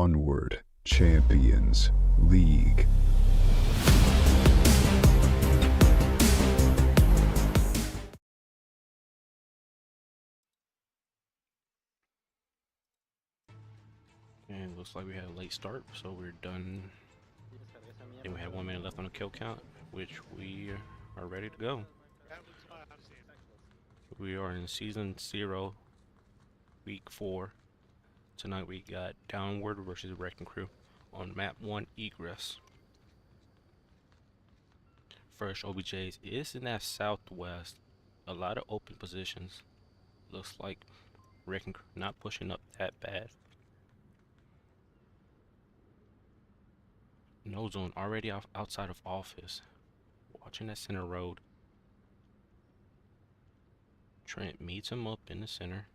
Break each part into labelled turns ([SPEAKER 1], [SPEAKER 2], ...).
[SPEAKER 1] Onward Champions League.
[SPEAKER 2] And looks like we had a late start, so we're done. And we had 1 minute left on the kill count, which we are ready to go. We are in Season 0, Week 4. Tonight we got Downward versus Wrecking Crew on Map 1 Egress. First OBJs is in that southwest. A lot of open positions. Looks like Wrecking Crew not pushing up that bad. No zone already outside of office. Watching that center road. Trent meets him up in the center.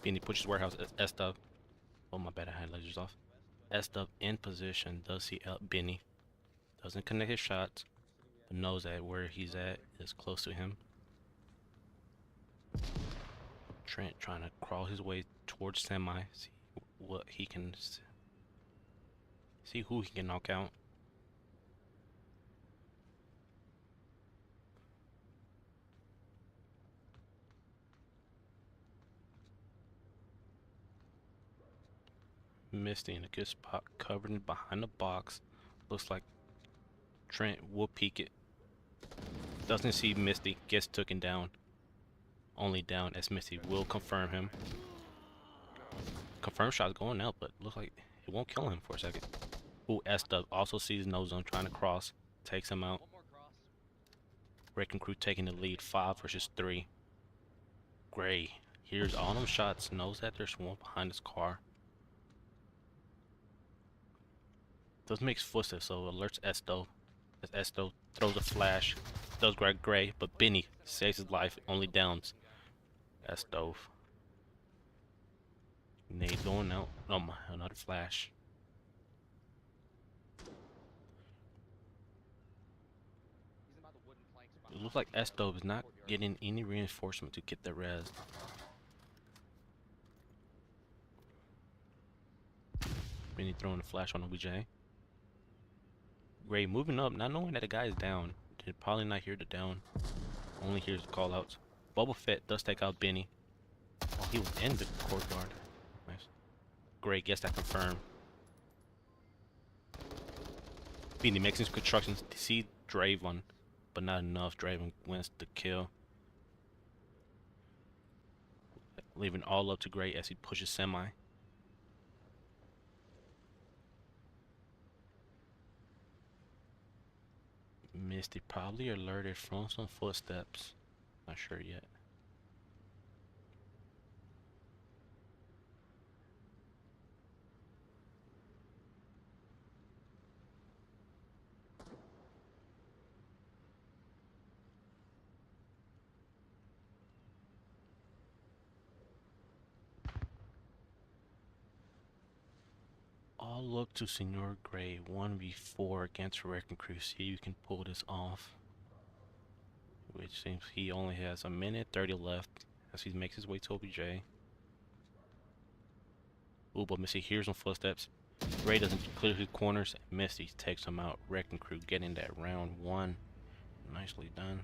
[SPEAKER 2] Benny pushes warehouse. S-Dub. Oh, my bad, I had lasers off. S-Dub in position. Does see Benny. Doesn't connect his shots, but knows that where he's at is close to him. Trent trying to crawl his way towards semi. See what he can... See who he can knock out. Misty in a good spot, covered behind the box. Looks like Trent will peek it. Doesn't see Misty, gets taken down. Only down as Misty will confirm him. Confirm shot's going out, but looks like it won't kill him for a second. Ooh, S-Dub also sees No Zone trying to cross. Takes him out. Wrecking Crew taking the lead, 5 versus 3. Gray hears all them shots, knows that there's one behind his car. Does make footsteps, so alerts S-Dub. As S-Dub throws a flash, does grab Gray, but Benny saves his life, only downs S-Dub. Nade going out. Oh my, another flash. It looks like S-Dub is not getting any reinforcement to get the res. Benny throwing a flash on OBJ. Gray moving up, not knowing that the guy is down. Did probably not hear the down. Only hears the call outs. Boba Fett does take out Benny. Oh, he was in the courtyard. Nice. Gray gets that confirmed. Benny makes his constructions to see Draven, but not enough. Draven wins the kill. Leaving all up to Gray as he pushes semi. Misty probably alerted from some footsteps. Not sure yet. All look to Senor Gray 1v4 against Wrecking Crew. See you can pull this off. Which seems he only has a minute 30 left as he makes his way to OBJ. Ooh, but Misty hears some footsteps. Gray doesn't clear his corners, and Misty takes him out. Wrecking Crew getting that round 1. Nicely done.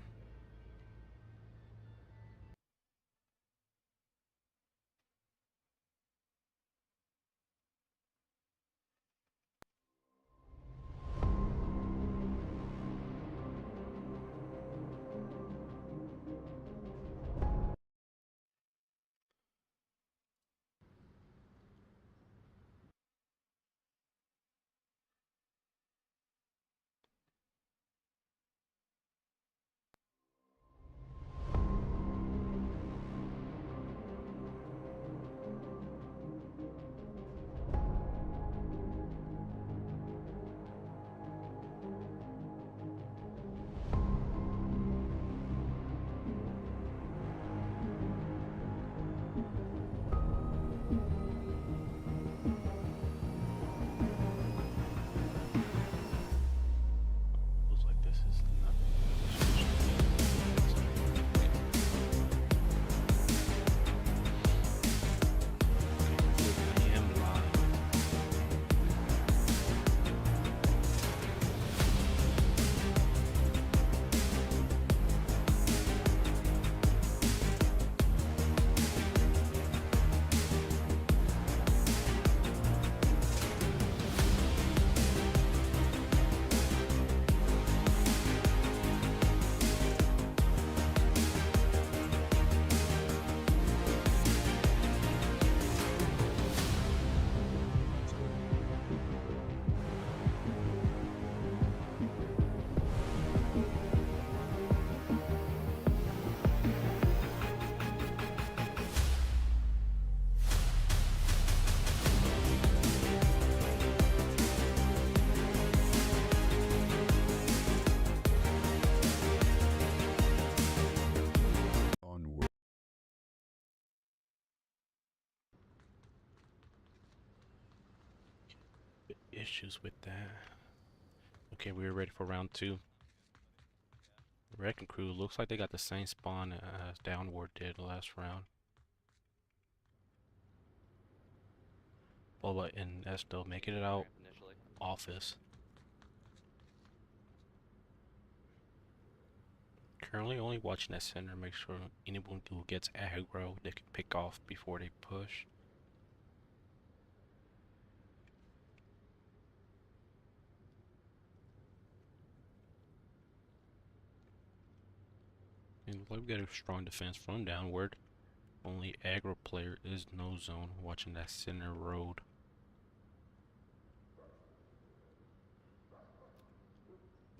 [SPEAKER 2] issues with that. Okay, we're ready for round 2. Wrecking Crew looks like they got the same spawn as Downward did last round. Bola and Esto making it out office. Currently only watching that center, make sure anyone who gets aggro they can pick off before they push. And looks like we got a strong defense from Downward. Only aggro player is No Zone watching that center road.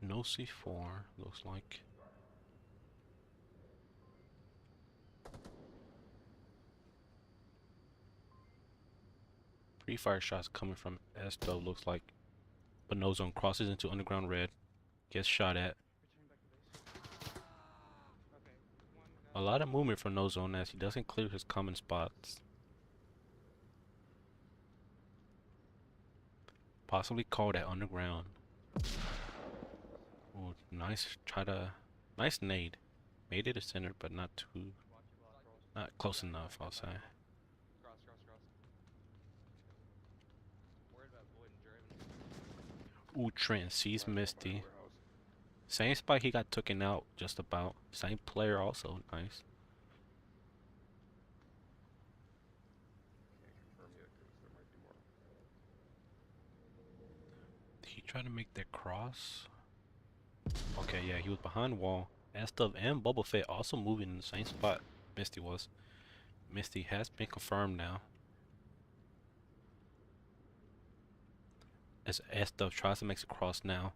[SPEAKER 2] No C4, looks like. Pre-fire shots coming from Esto, looks like. But No Zone crosses into underground red, gets shot at. A lot of movement from No Zone as he doesn't clear his common spots. Possibly called at underground. Oh, nice nice nade. Made it a center, but not close enough, I'll say. Ooh, Trent sees Misty. Same spot he got taken out, just about. Same player also, nice. He tried to make that cross. Okay, yeah, he was behind wall. Astov and Boba Fett also moving in the same spot Misty was. Misty has been confirmed now. As Astov tries to make a cross now.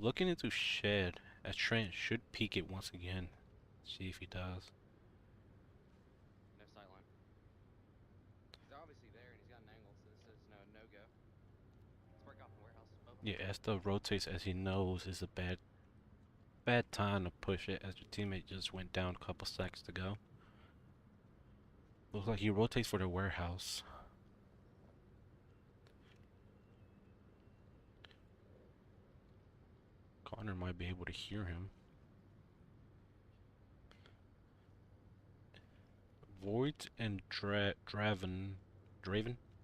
[SPEAKER 2] Looking into shed, as Trent should peek it once again. See if he does.
[SPEAKER 3] No sightline. He's obviously there and he's got an angle, so this is no-go. Let's work off the warehouse.
[SPEAKER 2] Yeah, Astov rotates as he knows it's a bad time to push it as your teammate just went down a couple seconds to go. Looks like he rotates for the warehouse. Connor might be able to hear him. Void and Draven,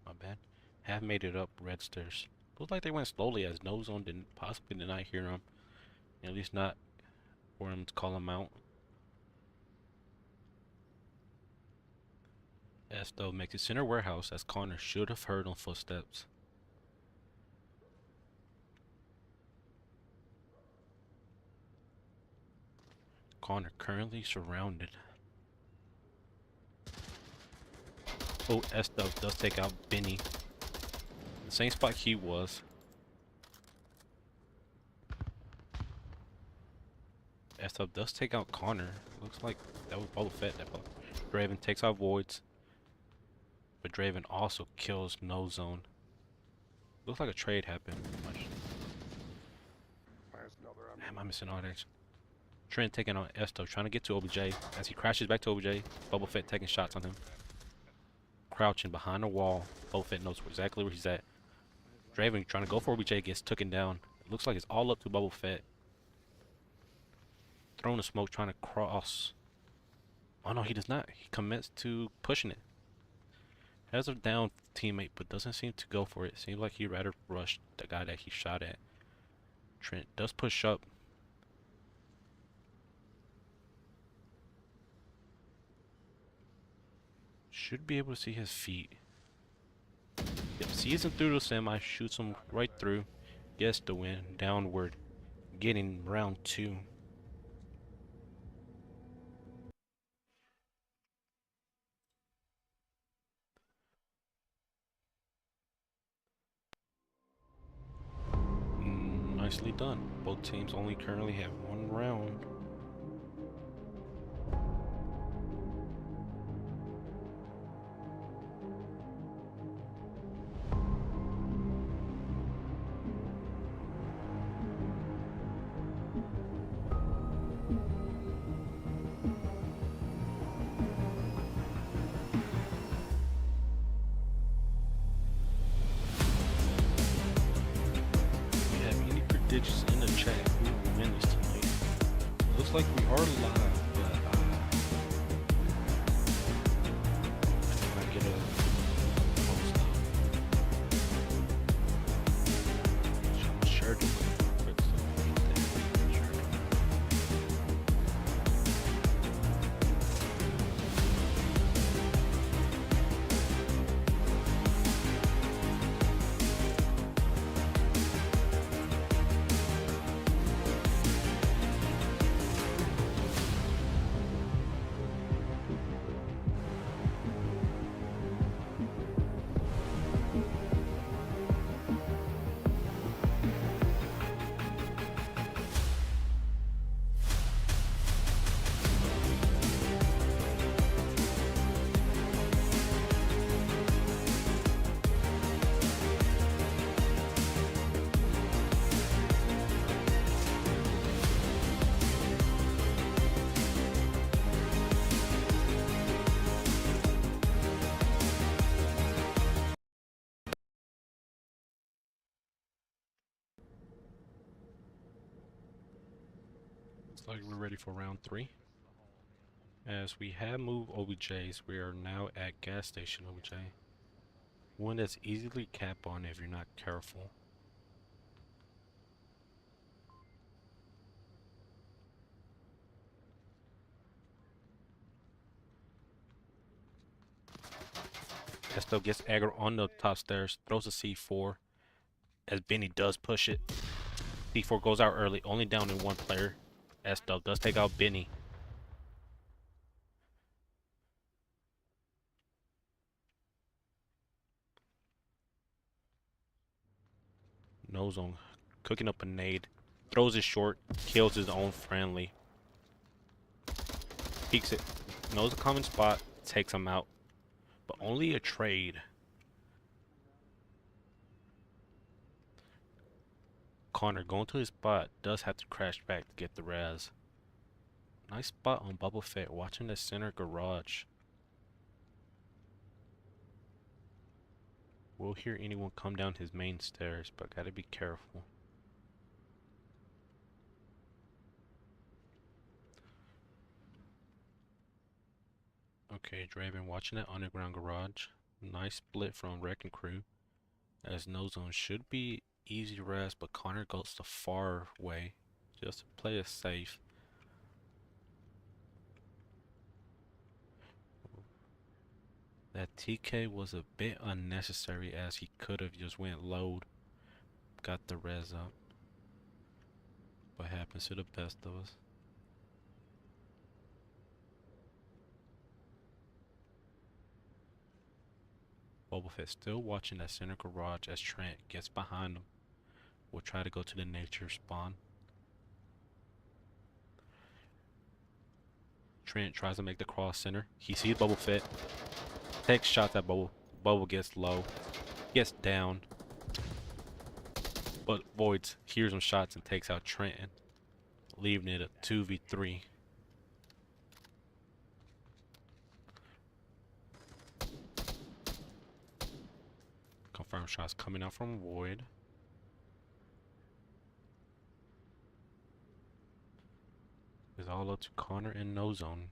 [SPEAKER 2] my bad, have made it up red stairs. Looks like they went slowly as No Zone possibly did not hear him. At least not for him to call him out. Esto makes it center warehouse as Connor should have heard on footsteps. Connor currently surrounded. Oh, Esto does take out Benny. The same spot he was. Esto does take out Connor. Looks like that was Boba Fett that buck. Draven takes out Voids. But Draven also kills No Zone. Looks like a trade happened. Am I missing all that? Trent taking on Esto, trying to get to OBJ. As he crashes back to OBJ, Boba Fett taking shots on him. Crouching behind the wall. Boba Fett knows exactly where he's at. Draven trying to go for OBJ, gets taken down. It looks like it's all up to Boba Fett. Throwing the smoke, trying to cross. Oh no, he does not. He commits to pushing it. Has a down teammate, but doesn't seem to go for it. Seems like he'd rather rush the guy that he shot at. Trent does push up. Should be able to see his feet. Yep, sees him through the semi, shoots him right through. Gets the win. Downward. Getting round 2. Nicely done. Both teams only currently have 1 round. digits in the chat who will win this tonight. Looks like we are live, but I get a post up. I'm gonna share the link real quick so we can share it. Looks like we're ready for round 3. As we have moved OBJs, we are now at gas station OBJ. One that's easily cap on if you're not careful. Esto gets aggro on the top stairs, throws a C4 as Benny does push it. C4 goes out early, only down in one player. Esto does take out Benny. No zone, cooking up a nade, throws it short, kills his own friendly. Peeks it, knows a common spot, takes him out, but only a trade. Connor going to his spot, does have to crash back to get the res. Nice spot on Bubble Fett, watching the center garage. We'll hear anyone come down his main stairs, but gotta be careful. Okay, Draven watching that underground garage. Nice split from Wrecking Crew. As no zone should be easy res, but Connor goes the far way just to play it safe. That TK was a bit unnecessary as he could have just went load, got the res up. What happens to the best of us? Boba Fett still watching that center garage as Trent gets behind him. We'll try to go to the nature spawn. Trent tries to make the cross center. He sees Boba Fett. Takes shots at Boba. Boba gets low. Gets down. But Voids hears some shots and takes out Trenton, leaving it a 2v3. Confirmed shots coming out from Void. It's all up to Connor and No Zone.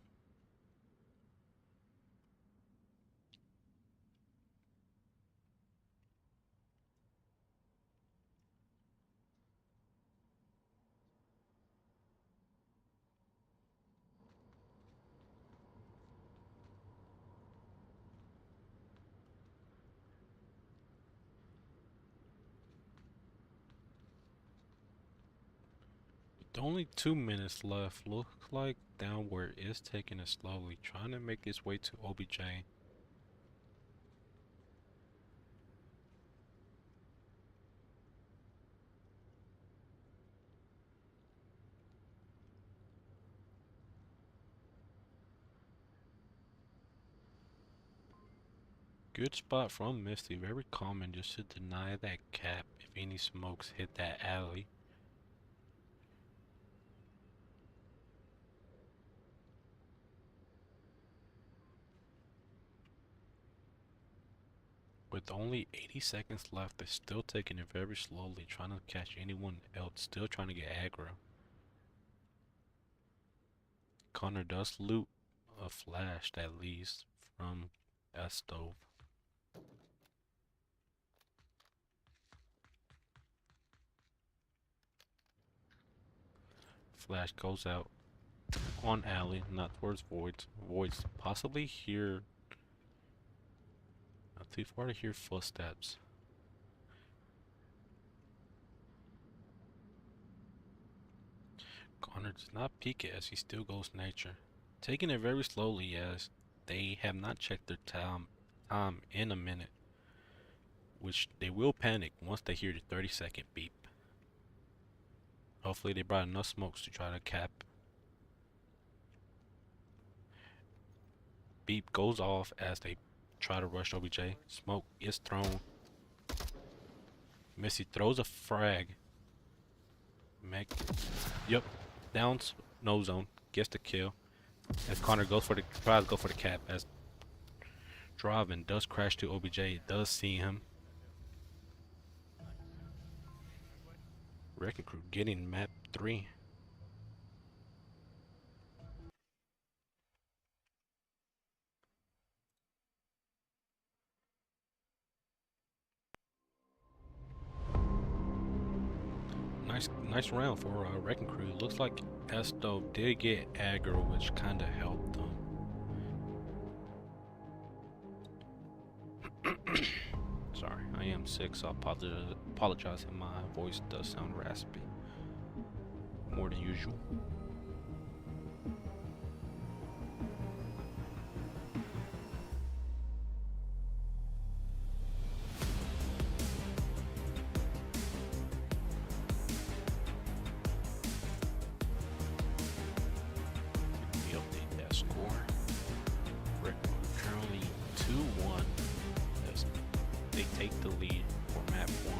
[SPEAKER 2] With only 2 minutes left, looks like Downward is taking it slowly, trying to make its way to OBJ. Good spot from Misty, very common just to deny that cap if any smokes hit that alley. With only 80 seconds left, they're still taking it very slowly, trying to catch anyone else, still trying to get aggro. Connor does loot a flash at least from a stove. Flash goes out on alley, not towards voids. Voids possibly hear, not too far to hear footsteps. Connor does not peek it as he still goes nature, taking it very slowly as they have not checked their time in a minute, which they will panic once they hear the 30-second beep. Hopefully they brought enough smokes to try to cap. Beep goes off as they try to rush OBJ. Smoke is thrown. Missy throws a frag. Meg, yep, downs, no zone, gets the kill. As Connor goes for the, tries to go for the cap as Draven does crash to OBJ, does see him. Wrecking Crew getting map 3. Nice round for Wrecking Crew. Looks like Esto did get aggro, which kind of helped them. Sorry, I am sick, so I apologize if my voice does sound raspy. More than usual. Let me update that score. Wrecking Crew currently 2-1 as they take the lead for map 1.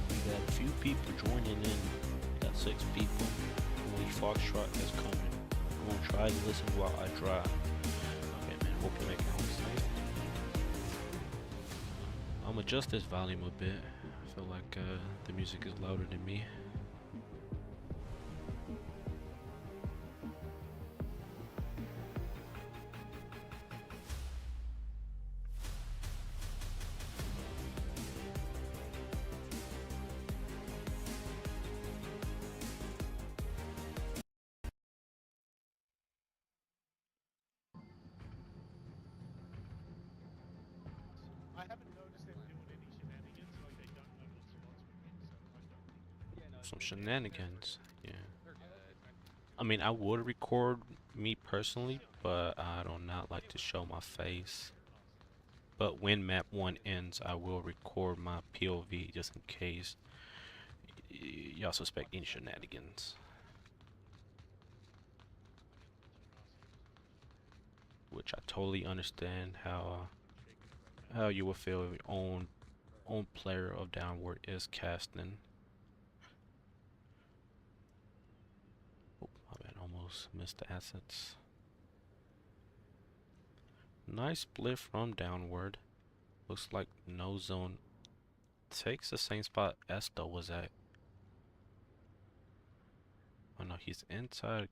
[SPEAKER 2] We got a few people joining in. We got 6 people. Only Foxtrot is coming. I'm gonna try to listen while I drive. Okay, man. Hope you make it home safe. I'm adjust this volume a bit. I feel like the music is louder than me.
[SPEAKER 4] I haven't noticed them doing any shenanigans, like they don't know what spots we're in, so I don't think.
[SPEAKER 3] Yeah, no,
[SPEAKER 2] Some
[SPEAKER 3] they're
[SPEAKER 2] shenanigans. Yeah.
[SPEAKER 3] they're good.
[SPEAKER 2] I mean, I would record me personally, but I do not like to show my face. But when map 1 ends, I will record my POV just in case y'all suspect any shenanigans. Which I totally understand how you would feel if your own player of Downward is casting. Oh, my bad, almost missed the assets. Nice split from Downward. Looks like no zone takes the same spot Esto was at. Oh no, he's inside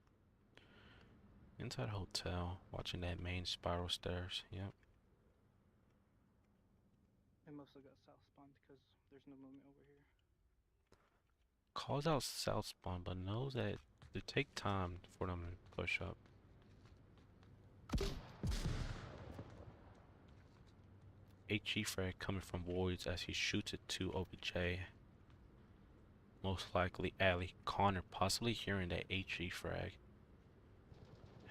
[SPEAKER 2] hotel, watching that main spiral stairs. Yep.
[SPEAKER 5] I mostly got south spawn because there's no movement over here.
[SPEAKER 2] Calls out south spawn, but knows that it take time for them to push up. HE frag coming from voids as he shoots it to OBJ. Most likely alley. Connor possibly hearing that HE frag.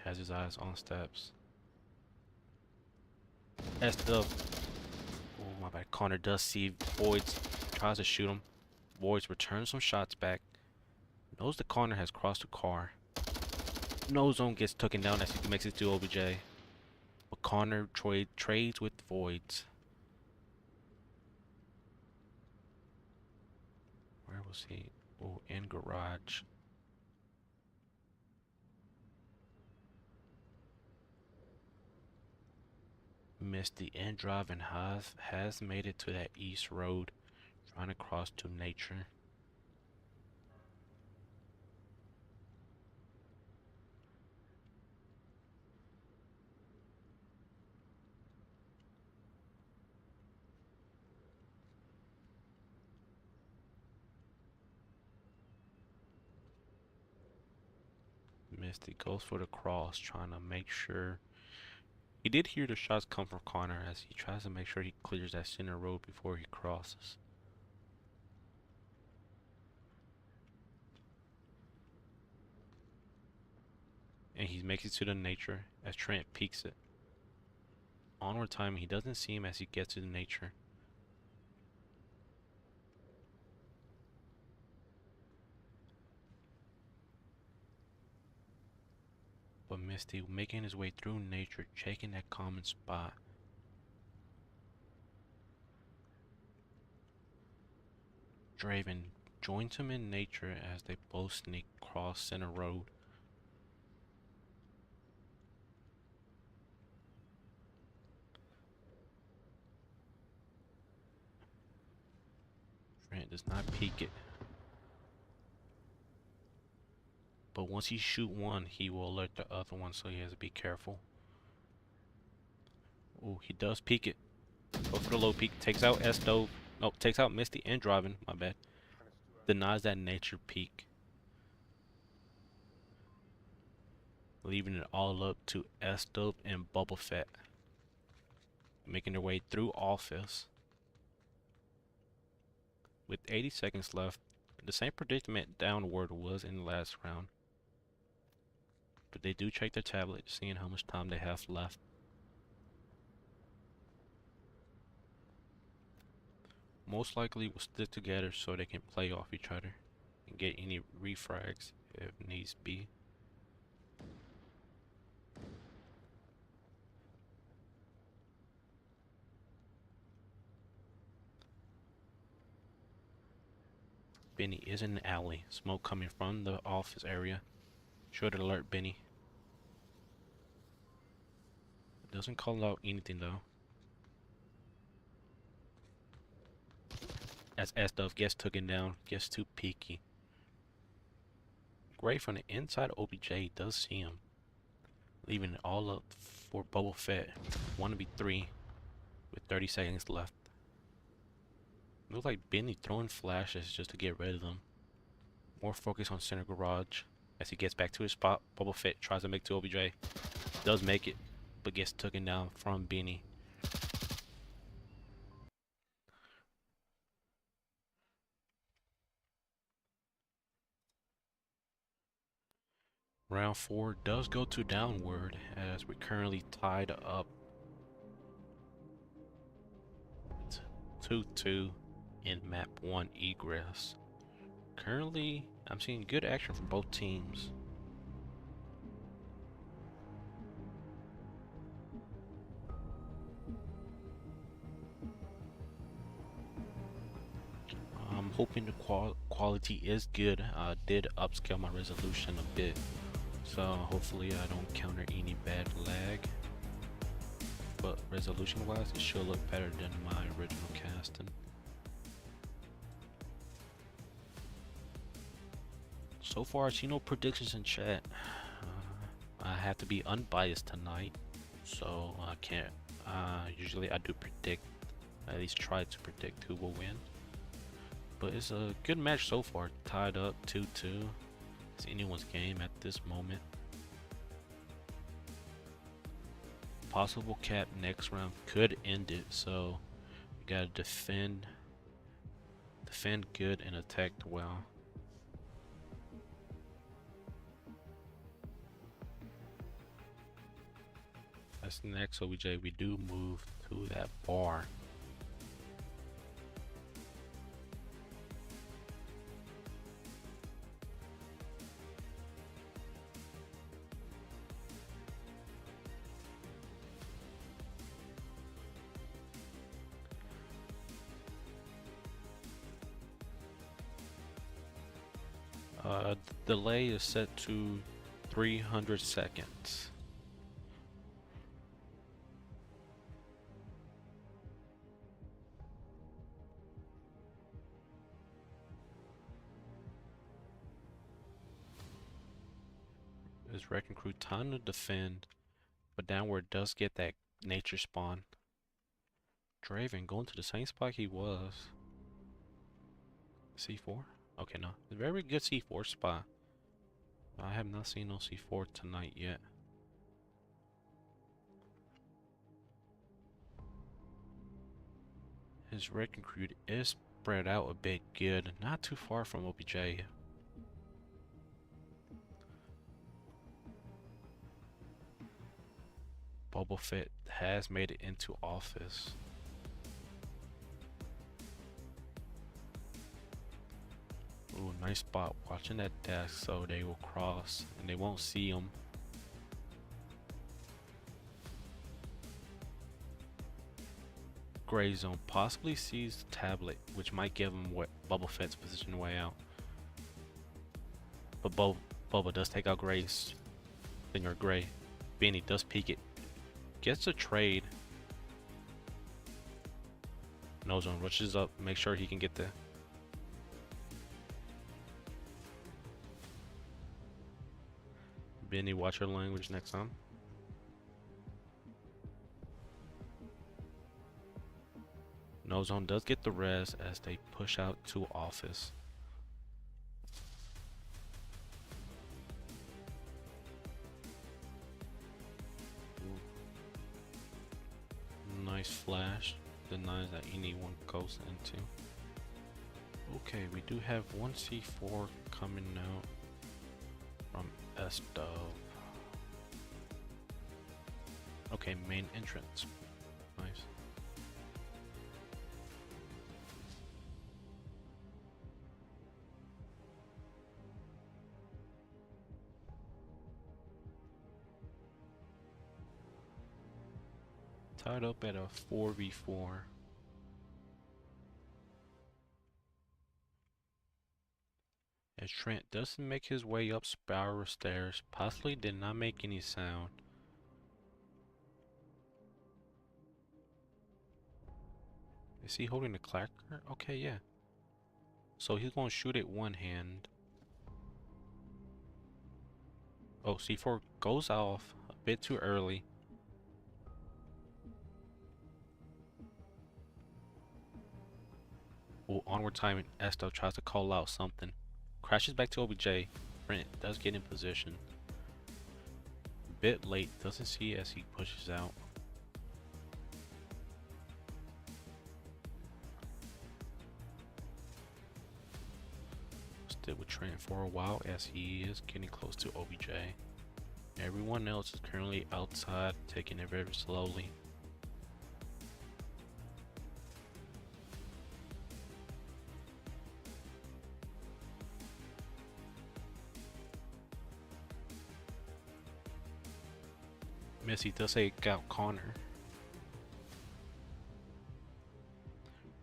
[SPEAKER 2] Has his eyes on steps. That's the. Oh my bad. Connor does see voids. Tries to shoot him. Voids returns some shots back. Knows the Connor has crossed the car. No zone gets taken down as he makes it to OBJ. But Connor trades with voids. Where was he? Oh, in garage. Misty and driving has made it to that east road, trying to cross to nature. Misty goes for the cross, trying to make sure. He did hear the shots come from Connor as he tries to make sure he clears that center road before he crosses. And he makes it to the nature as Trent peeks it. Onward time, he doesn't see him as he gets to the nature. But Misty making his way through nature, checking that common spot. Draven joins him in nature as they both sneak across center road. Trent does not peek it. But once he shoot one, he will alert the other one, so he has to be careful. Oh, he does peek it. Go for the low peek. Takes out S-Dove. No, takes out Misty and driving. My bad. Denies that nature peek. Leaving it all up to S-Dove and Bubble Fett. Making their way through office. With 80 seconds left, the same predicament Downward was in the last round. But they do check their tablet, seeing how much time they have left. Most likely will stick together so they can play off each other and get any refrags if needs be. Benny is in the alley. Smoke coming from the office area. Should alert Benny. It doesn't call out anything though. As S-Dove gets taken down, gets too peaky. Gray from the inside OBJ does see him. Leaving it all up for Boba Fett. 1v3 with 30 seconds left. Looks like Benny throwing flashes just to get rid of them. More focus on center garage. As he gets back to his spot, Boba Fett tries to make to OBJ. Does make it, but gets taken down from Benny. Round 4 does go to Downward as we're currently tied up 2-2 in map 1 egress. Currently, I'm seeing good action from both teams. I'm hoping the quality is good. I did upscale my resolution a bit, so hopefully I don't encounter any bad lag. But resolution wise, it should look better than my original casting. So far, I see no predictions in chat. I have to be unbiased tonight, so I can't. Usually I do predict, at least try to predict who will win. But it's a good match so far. Tied up 2-2. It's anyone's game at this moment. Possible cap next round could end it, so you gotta defend good and attack well. That's next OBJ. We do move to that bar. Delay is set to 300 seconds. Wrecking Crew time to defend, but Downward does get that nature spawn. Draven going to the same spot he was. C4? Okay, no. A very good C4 spot. I have not seen no C4 tonight yet. His Wrecking Crew is spread out a bit good, not too far from OBJ. Boba Fett has made it into office. Ooh, nice spot. Watching that desk so they will cross and they won't see him. Gray zone possibly sees the tablet, which might give him what Boba Fett's position way out. But Boba does take out Gray's finger. Gray. Benny does peek it. Gets a trade. No zone rushes up, make sure he can get the. Benny, watch your language next time. No zone does get the res as they push out to office. Ooh. Nice flash. Denies that anyone goes into. Okay, we do have one C4 coming out from S-Dub. Okay, main entrance. Nice. Tied up at a 4v4. As Trent doesn't make his way up spiral stairs, possibly did not make any sound. Is he holding the clacker? Okay, yeah. So he's gonna shoot it one hand. Oh, C4 goes off a bit too early. Oh, onward timing. Esto tries to call out something. Crashes back to OBJ. Brent does get in position. Bit late, doesn't see as he pushes out. Stood with Trent for a while as he is getting close to OBJ. Everyone else is currently outside, taking it very slowly. Missy does say Gout Connor.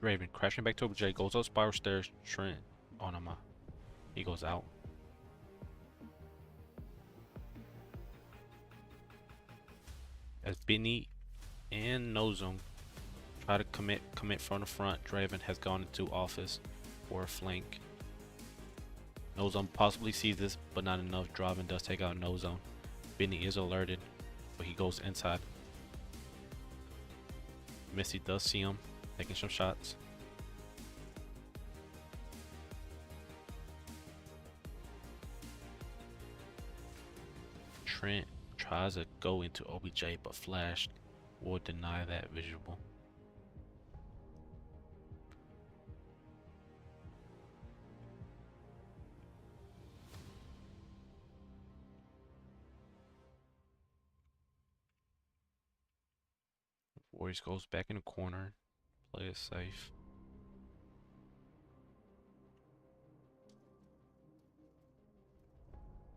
[SPEAKER 2] Raven crashing back to OBJ, goes up spiral stairs. Trent on him. He goes out. As Benny and No Zone try to commit from the front, Draven has gone into office for a flank. No Zone possibly sees this, but not enough. Draven does take out No Zone. Benny is alerted, but he goes inside. Missy does see him, taking some shots. Trent tries to go into OBJ, but Flash will deny that visual. Warriors goes back in the corner, play it safe.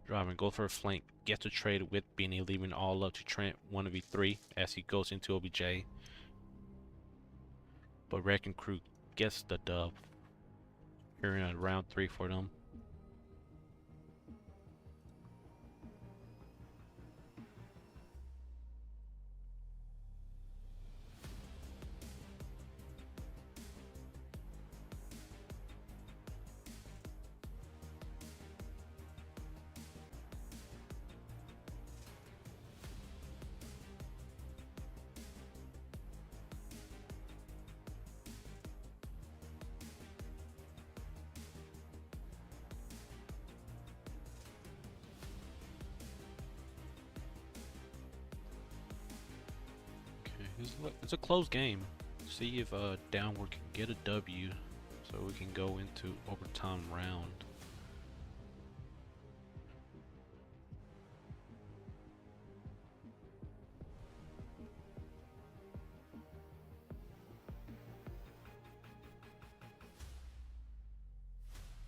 [SPEAKER 2] Driving, go for a flank, gets a trade with Beanie, leaving all up to Trent 1v3 as he goes into OBJ. But Wrecking Crew gets the dub. Here in round 3 for them. It's a close game. See if Downward can get a W, so we can go into overtime round.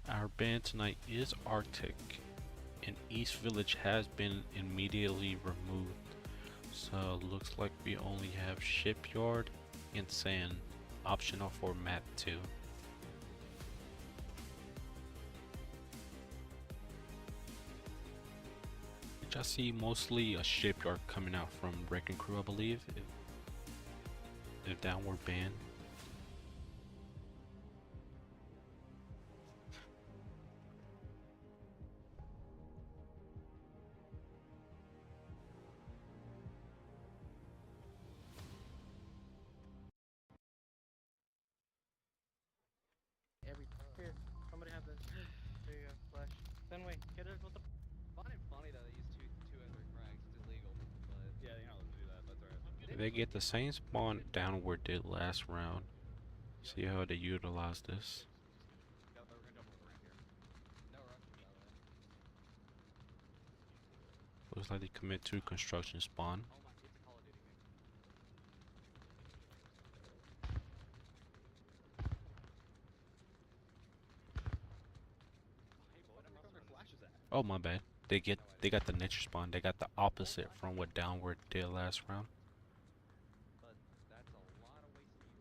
[SPEAKER 2] Our band tonight is Arctic, and East Village has been immediately removed. So looks like we only have Shipyard and Sand, optional for map 2. Which I see mostly a Shipyard coming out from Wrecking Crew, I believe, if Downward banned.
[SPEAKER 3] Every time.
[SPEAKER 5] Here, somebody have this. There you go, flash. Fenway, get it with the.
[SPEAKER 3] Find it funny though they use two and three frags. It's illegal, but
[SPEAKER 6] Yeah, you're not allowed to do that. That's alright.
[SPEAKER 2] They get the same spawn Downward did last round. See how they utilize this.
[SPEAKER 3] we're gonna jump over right here. No rush, by the way.
[SPEAKER 2] Looks like they commit to construction spawn.
[SPEAKER 3] Oh my, it's a Call of Duty game. Hey boy, them rust flashes at.
[SPEAKER 2] Oh my bad. They got the nature spawn. They got the opposite from what Downward did last round.
[SPEAKER 3] But that's a lot of wasted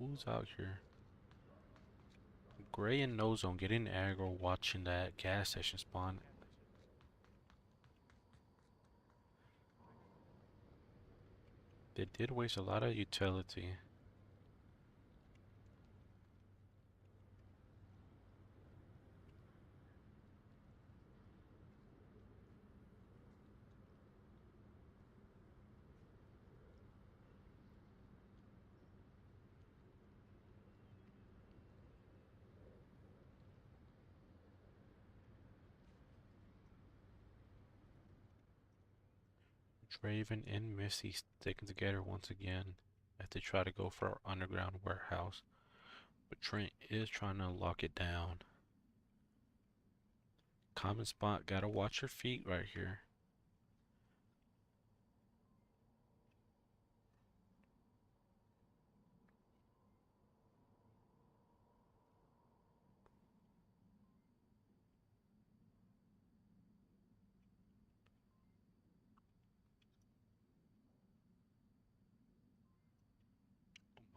[SPEAKER 3] util.
[SPEAKER 2] Who's out here? Gray and No Zone getting aggro watching that gas station spawn. They did waste a lot of utility. Draven and Missy sticking together once again as they try to go for our underground warehouse. But Trent is trying to lock it down. Common spot, gotta watch your feet right here.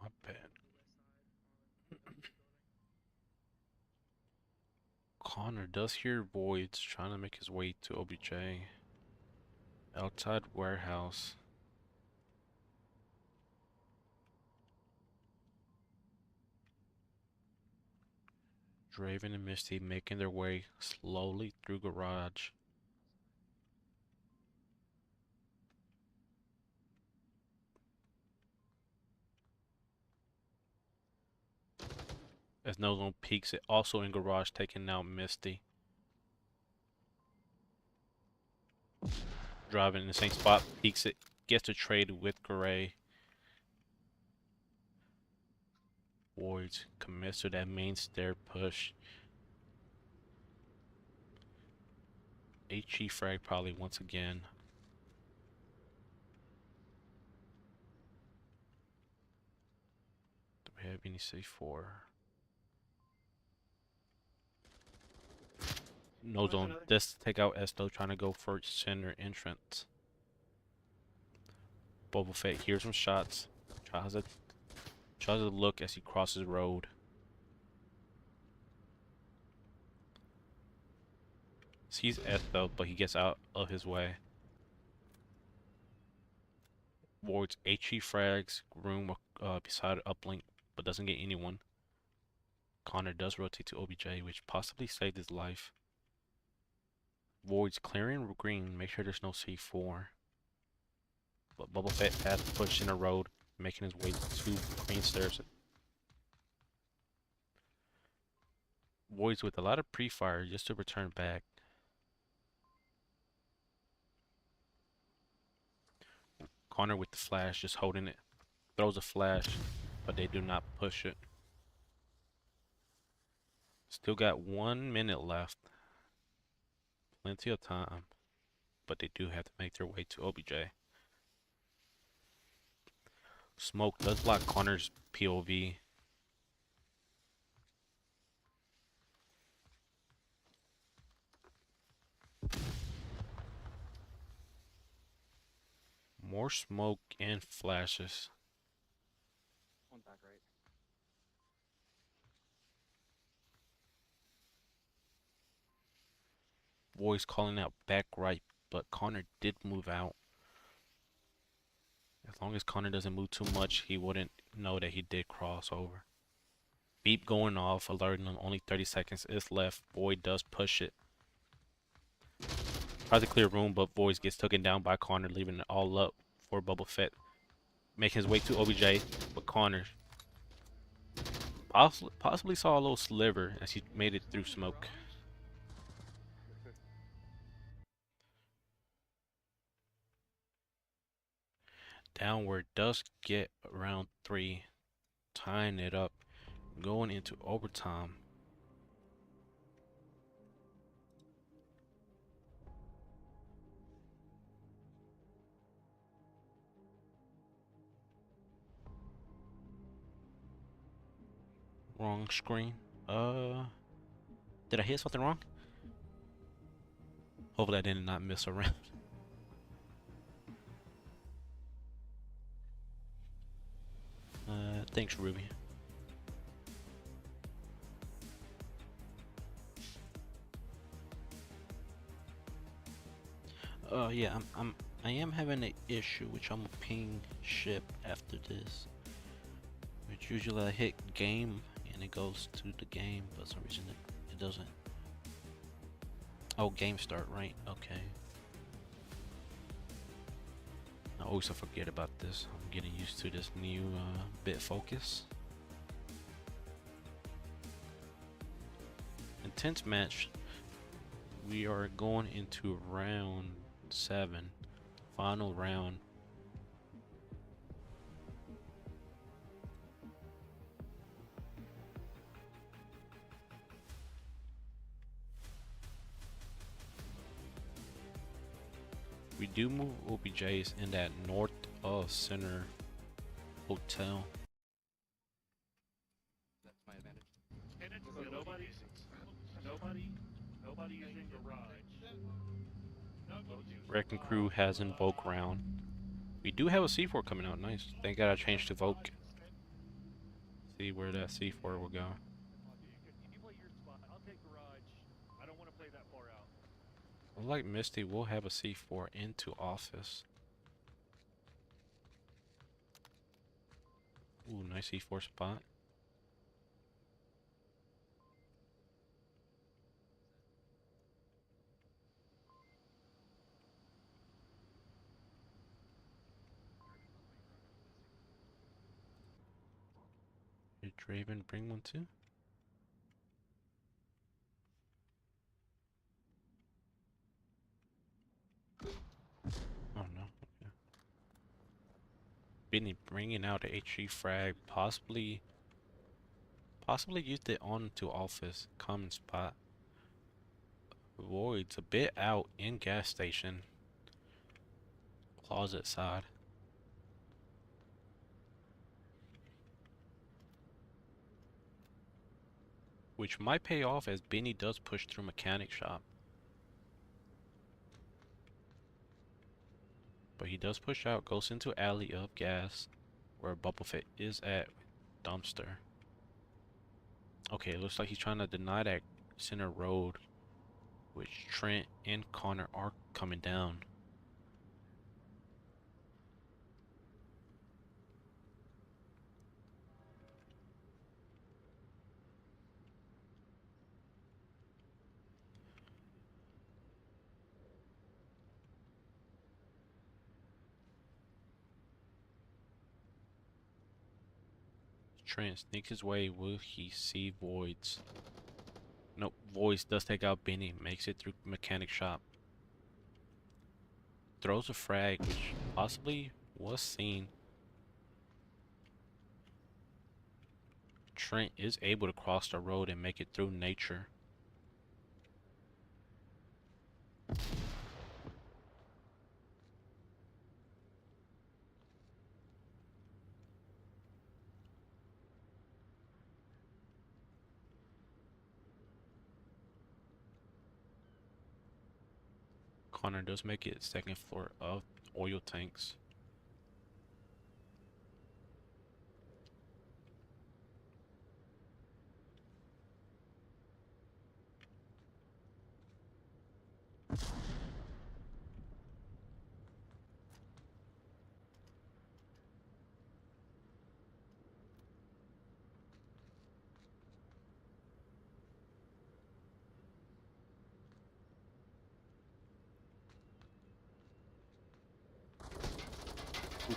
[SPEAKER 2] My bad. Connor does hear Voids trying to make his way to OBJ. Outside warehouse. Draven and Misty making their way slowly through garage. As No Zone peeks it, also in garage, taking out Misty. Driving in the same spot, peeks it, gets to trade with Gray. Voids commits to that main stair push. HE frag probably once again. Do we have any C4? No Zone. Let's take out Esto trying to go for center entrance. Boba Fett hears some shots. Tries to look as he crosses road. Sees Esto, but he gets out of his way. Wards HE frags room beside uplink, but doesn't get anyone. Connor does rotate to OBJ, which possibly saved his life. Voids clearing green, make sure there's no C4. But Boba Fett has pushed in a road, making his way to green stairs. Voids with a lot of pre-fire just to return back. Connor with the flash, just holding it. Throws a flash, but they do not push it. Still got 1 minute left. Plenty of time. But they do have to make their way to OBJ. Smoke does block Connor's POV. More smoke and flashes.
[SPEAKER 3] One back right.
[SPEAKER 2] Voice calling out back right, but Connor did move out. As long as Connor doesn't move too much, he wouldn't know that he did cross over. Beep going off, alerting him only 30 seconds is left. Void does push it. Tries to clear room, but Void gets taken down by Connor, leaving it all up for Bubble Fett. Making his way to OBJ, but Connor possibly saw a little sliver as he made it through smoke. Downward does get around 3, tying it up, going into overtime. Wrong screen. Did I hit something wrong? Hopefully I did not miss a round. Thanks, Ruby. Yeah, I am having an issue, which I'm gonna ping ship after this. Which usually I hit game and it goes to the game, but for some reason it doesn't. Oh, game start, right? Okay. I always forget about this. I'm getting used to this new bit focus. Intense match. We are going into round 7, final round. We do move OBJs in that north of center hotel.
[SPEAKER 3] That's my advantage.
[SPEAKER 4] And it's nobody using garage.
[SPEAKER 2] Wrecking Crew has Invoke round. We do have a C4 coming out, nice. Thank God I changed to Voke. See where that C4 will go.
[SPEAKER 4] You play your spot. I'll take garage. I don't want to play that far out.
[SPEAKER 2] Like Misty, we'll have a C4 into office. Ooh, nice C4 spot. Did Draven bring one too? Oh no. Okay. Benny bringing out a HE frag, possibly used it onto office, common spot. Void's a bit out in gas station, closet side. Which might pay off as Benny does push through mechanic shop. But he does push out, goes into alley of gas, where Bubble Fit is at dumpster. Okay, it looks like he's trying to deny that center road, which Trent and Connor are coming down. Trent sneaks his way. Will he see Voids? Nope. Voids does take out Benny. Makes it through mechanic shop. Throws a frag, which possibly was seen. Trent is able to cross the road and make it through nature. Connor does make it second floor of oil tanks.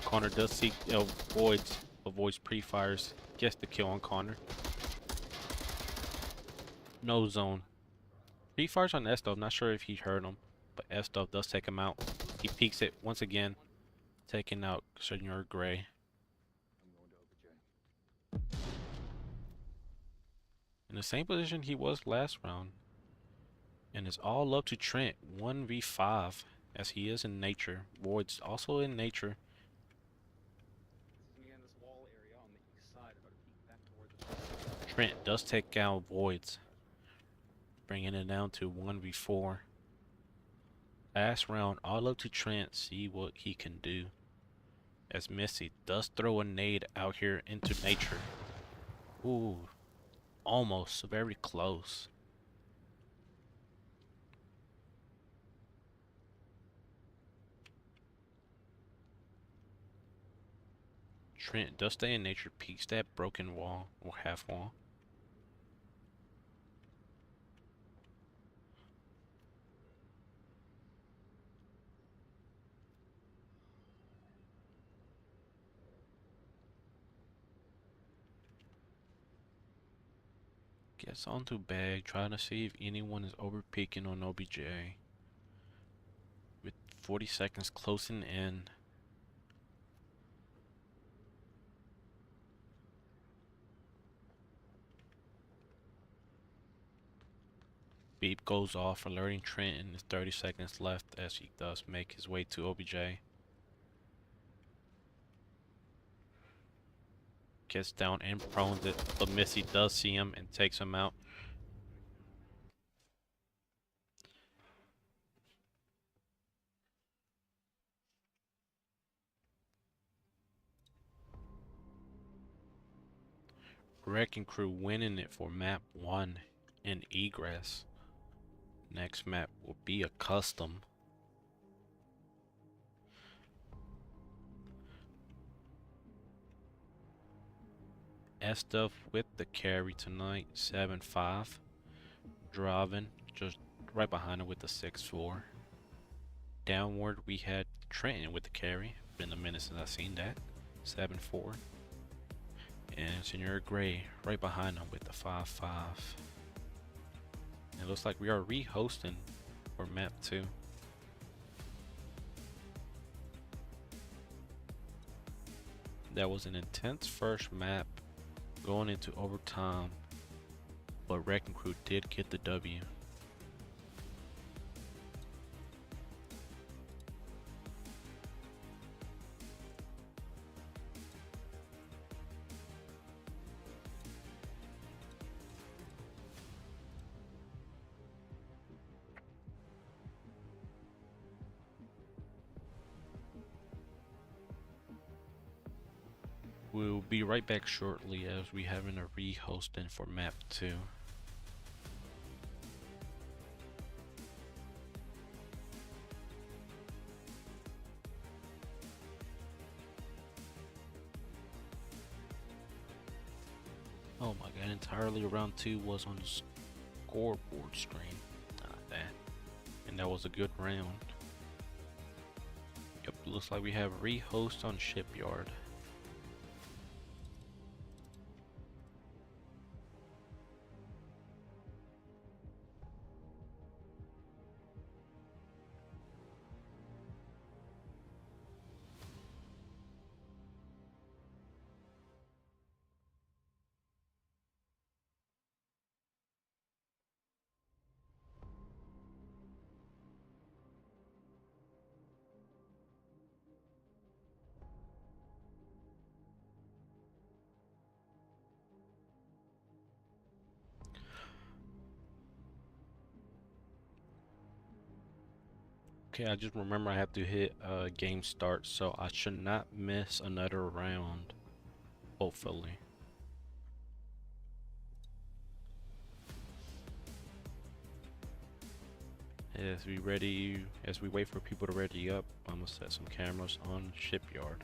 [SPEAKER 2] Connor does seek avoids pre-fires, gets the kill on Connor. No zone. Pre-fires on Estov, not sure if he heard him, but Estov does take him out. He peeks it once again, taking out Senor Gray. In the same position he was last round. And it's all up to Trent, 1v5, as he is in nature. Void's also in nature.
[SPEAKER 3] This is me in this wall area on the east side. If I peek back toward the
[SPEAKER 2] Trent does take out Voids, bringing it down to 1v4. Last round, all up to Trent, see what he can do. As Missy does throw a nade out here into nature. Ooh, almost, very close. Trent does stay in nature, peeks that broken wall or half wall. Gets onto bag, trying to see if anyone is over peeking on OBJ. With 40 seconds closing in. Beep goes off, alerting Trent, and there's 30 seconds left as he does make his way to OBJ. Gets down and prone it, but Missy does see him and takes him out. Wrecking Crew winning it for map 1 in Egress. Next map will be a custom. Estov with the carry tonight, 7-5. Draven just right behind him with the 6-4. Downward we had Trenton with the carry. Been a minute since I've seen that. 7-4. And Senor Gray right behind him with the 5-5. It looks like we are re-hosting for map 2. That was an intense first map going into overtime, but Wrecking Crew did get the W. We'll be right back shortly as we having a re-hosting for map 2. Oh my god, entirely round 2 was on the scoreboard screen. Not that. And that was a good round. Yep, looks like we have re-host on Shipyard. Okay, I just remember I have to hit game start, so I should not miss another round. Hopefully. As we wait for people to ready up, I'm gonna set some cameras on shipyard.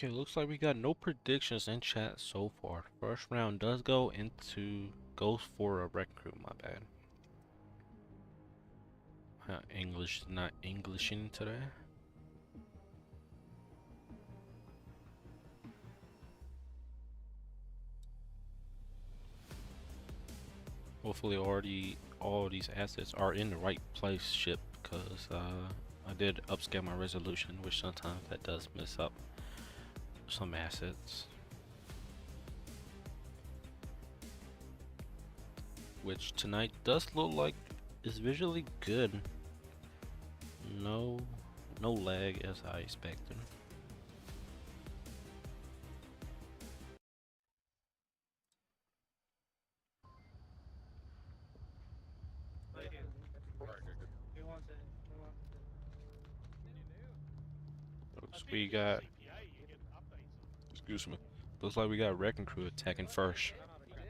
[SPEAKER 2] Okay, looks like we got no predictions in chat so far. First round does goes for a wreck crew, my bad. English is not Englishing today. Hopefully all these assets are in the right place ship, because I did upscale my resolution, which sometimes that does mess up some assets. Which tonight does look like is visually good. No lag as I expected. Looks we got,
[SPEAKER 4] CPA, you get updates on.
[SPEAKER 2] excuse me. Looks like we got wrecking crew attacking first.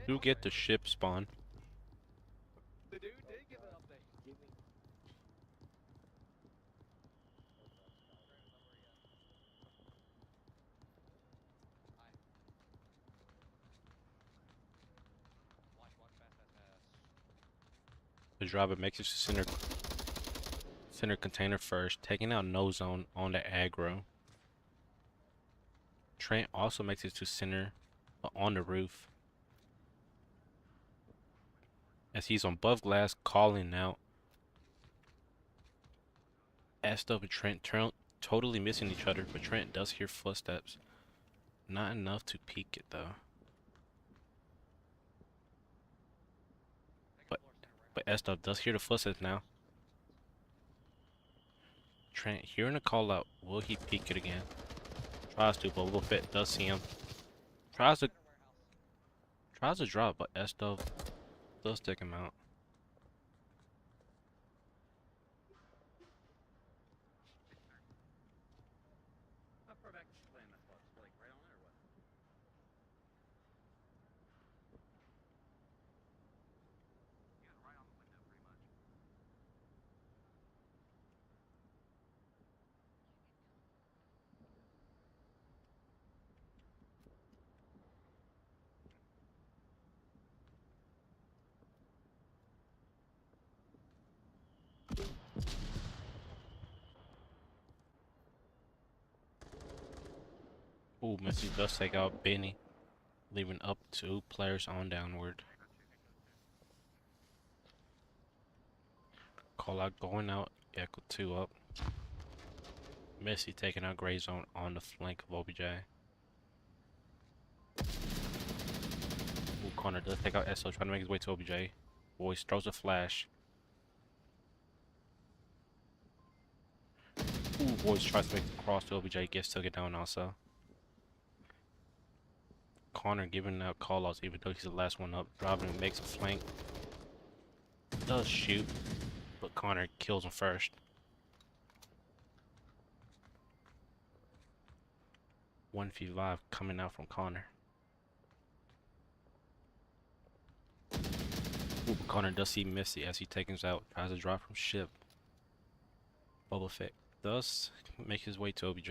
[SPEAKER 2] Who get the ship spawn?
[SPEAKER 3] The dude did give an update. Give me. Watch fast.
[SPEAKER 2] The driver makes it to center container first, taking out no zone on the aggro. Trent also makes it to center on the roof, as he's on above glass calling out. Estov and Trent totally missing each other, but Trent does hear footsteps. Not enough to peek it though. But Estov does hear the footsteps now. Trent hearing a call out. Will he peek it again? Tries to, but Boba Fett does see him. Tries to drop, but Estov does take him out. Ooh, Missy does take out Benny, leaving up 2 players on downward. Call out going out, Echo 2 up. Missy taking out Gray Zone on the flank of OBJ. Connor does take out SO, trying to make his way to OBJ. Voice throws a flash. Ooh, Voice tries to make the cross to OBJ, gets taken down also. Connor giving out callouts even though he's the last one up. Driving makes a flank. Does shoot, but Connor kills him first. 1v5 coming out from Connor. Ooh, but Connor does see Missy as he takes out, tries to drop from ship. Boba Fett does make his way to OBJ.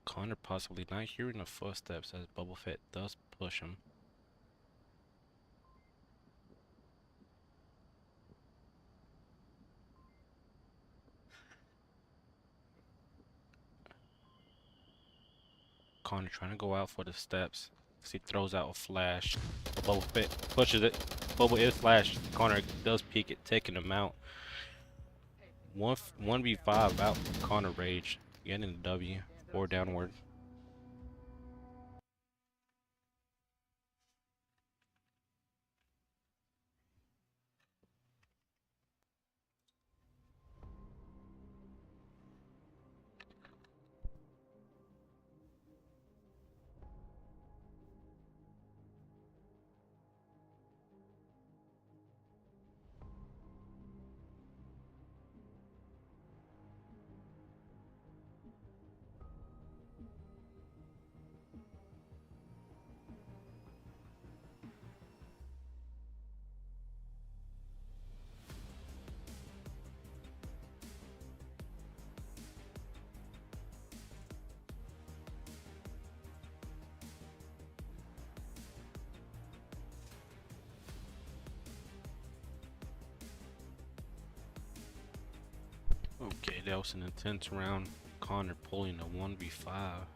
[SPEAKER 2] Connor possibly not hearing the footsteps as Boba Fett does push him. Connor trying to go out for the steps as he throws out a flash. Boba Fett pushes it. Boba is flashed. Connor does peek it, taking him out. 1v5 out. Connor rage. Getting the W. 4 downward. Okay, that was an intense round. Connor pulling a 1v5.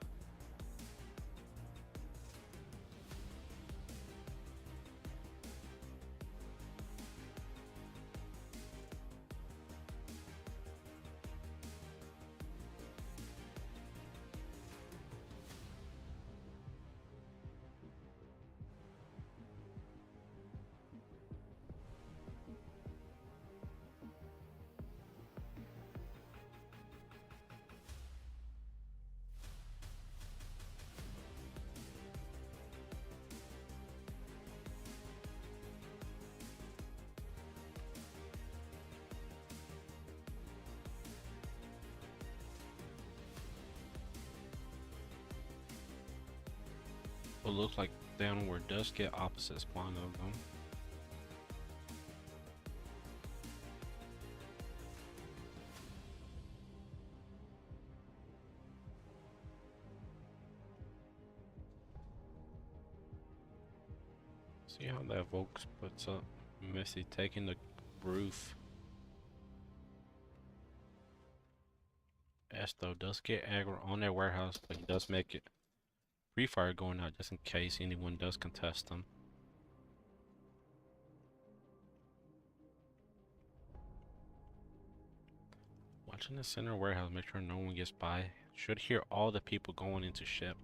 [SPEAKER 2] It looks like downward does get opposite spawn of them. See how that Volk splits up. Missy taking the roof. Esto does get aggro on their warehouse, but he does make it. Free fire going out just in case anyone does contest them. Watching the center warehouse, make sure no one gets by. Should hear all the people going into ship.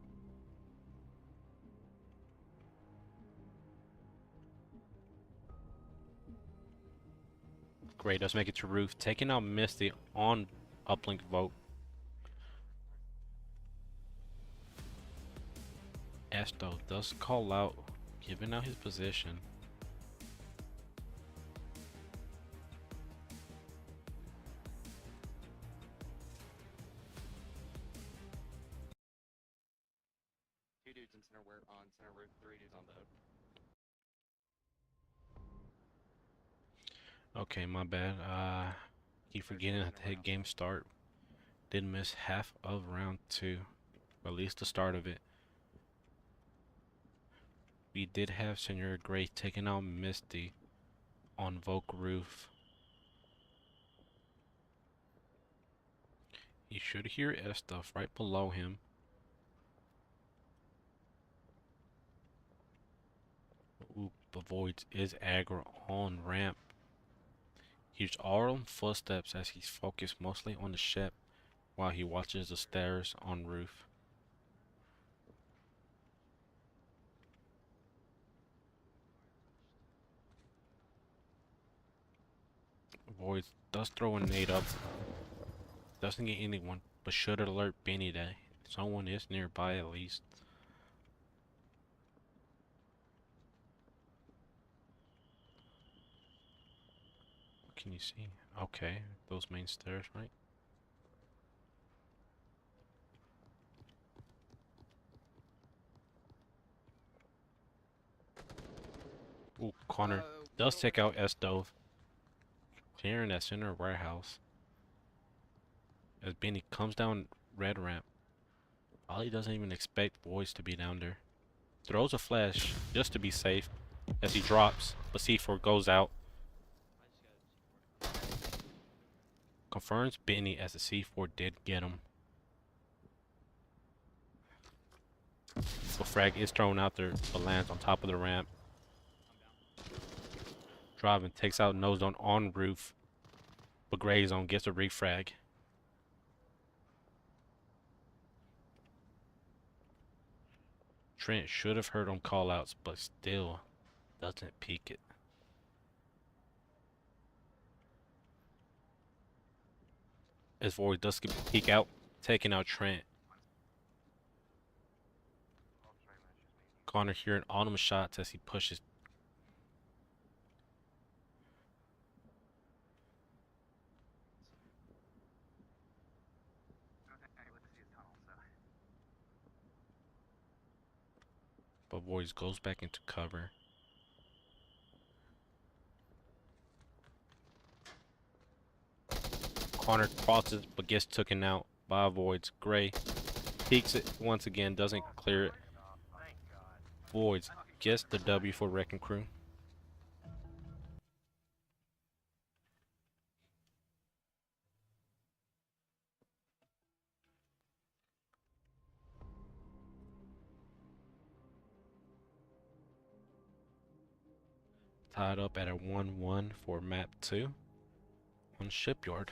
[SPEAKER 2] Great, does make it to roof. Taking out Misty on uplink vote. Esto does call out, giving out his position.
[SPEAKER 3] Two dudes in center on center roof, three dudes on boat.
[SPEAKER 2] Okay, my bad. Keep forgetting at the game start. Did miss half of round 2, or at least the start of it. We did have Senor Gray taking out Misty on Volk roof. You should hear S stuff right below him. Ooh, the Voids is aggro on ramp. Hears audible footsteps as he's focused mostly on the ship while he watches the stairs on roof. Void does throw a nade up. Doesn't get anyone, but should alert Benny that someone is nearby at least. What can you see? Okay, those main stairs, right? Ooh, Connor does take out S-Dove, clearing that center warehouse. As Benny comes down red ramp, Ollie doesn't even expect Voice to be down there. Throws a flash just to be safe as he drops, but C4 goes out. Confirms Benny as the C4 did get him. The frag is thrown out there, but lands on top of the ramp. Driving takes out nose on roof, but Gray Zone gets a refrag. Trent should have heard him call outs, but still doesn't peek it. As Void does peek out, taking out Trent. Connor hearing autumn shots as he pushes. But Void goes back into cover. Connor crosses but gets taken out by Voids. Gray peeks it once again, doesn't clear it. Voids gets the W for Wrecking Crew. Tied up at a 1-1 for map 2 on Shipyard.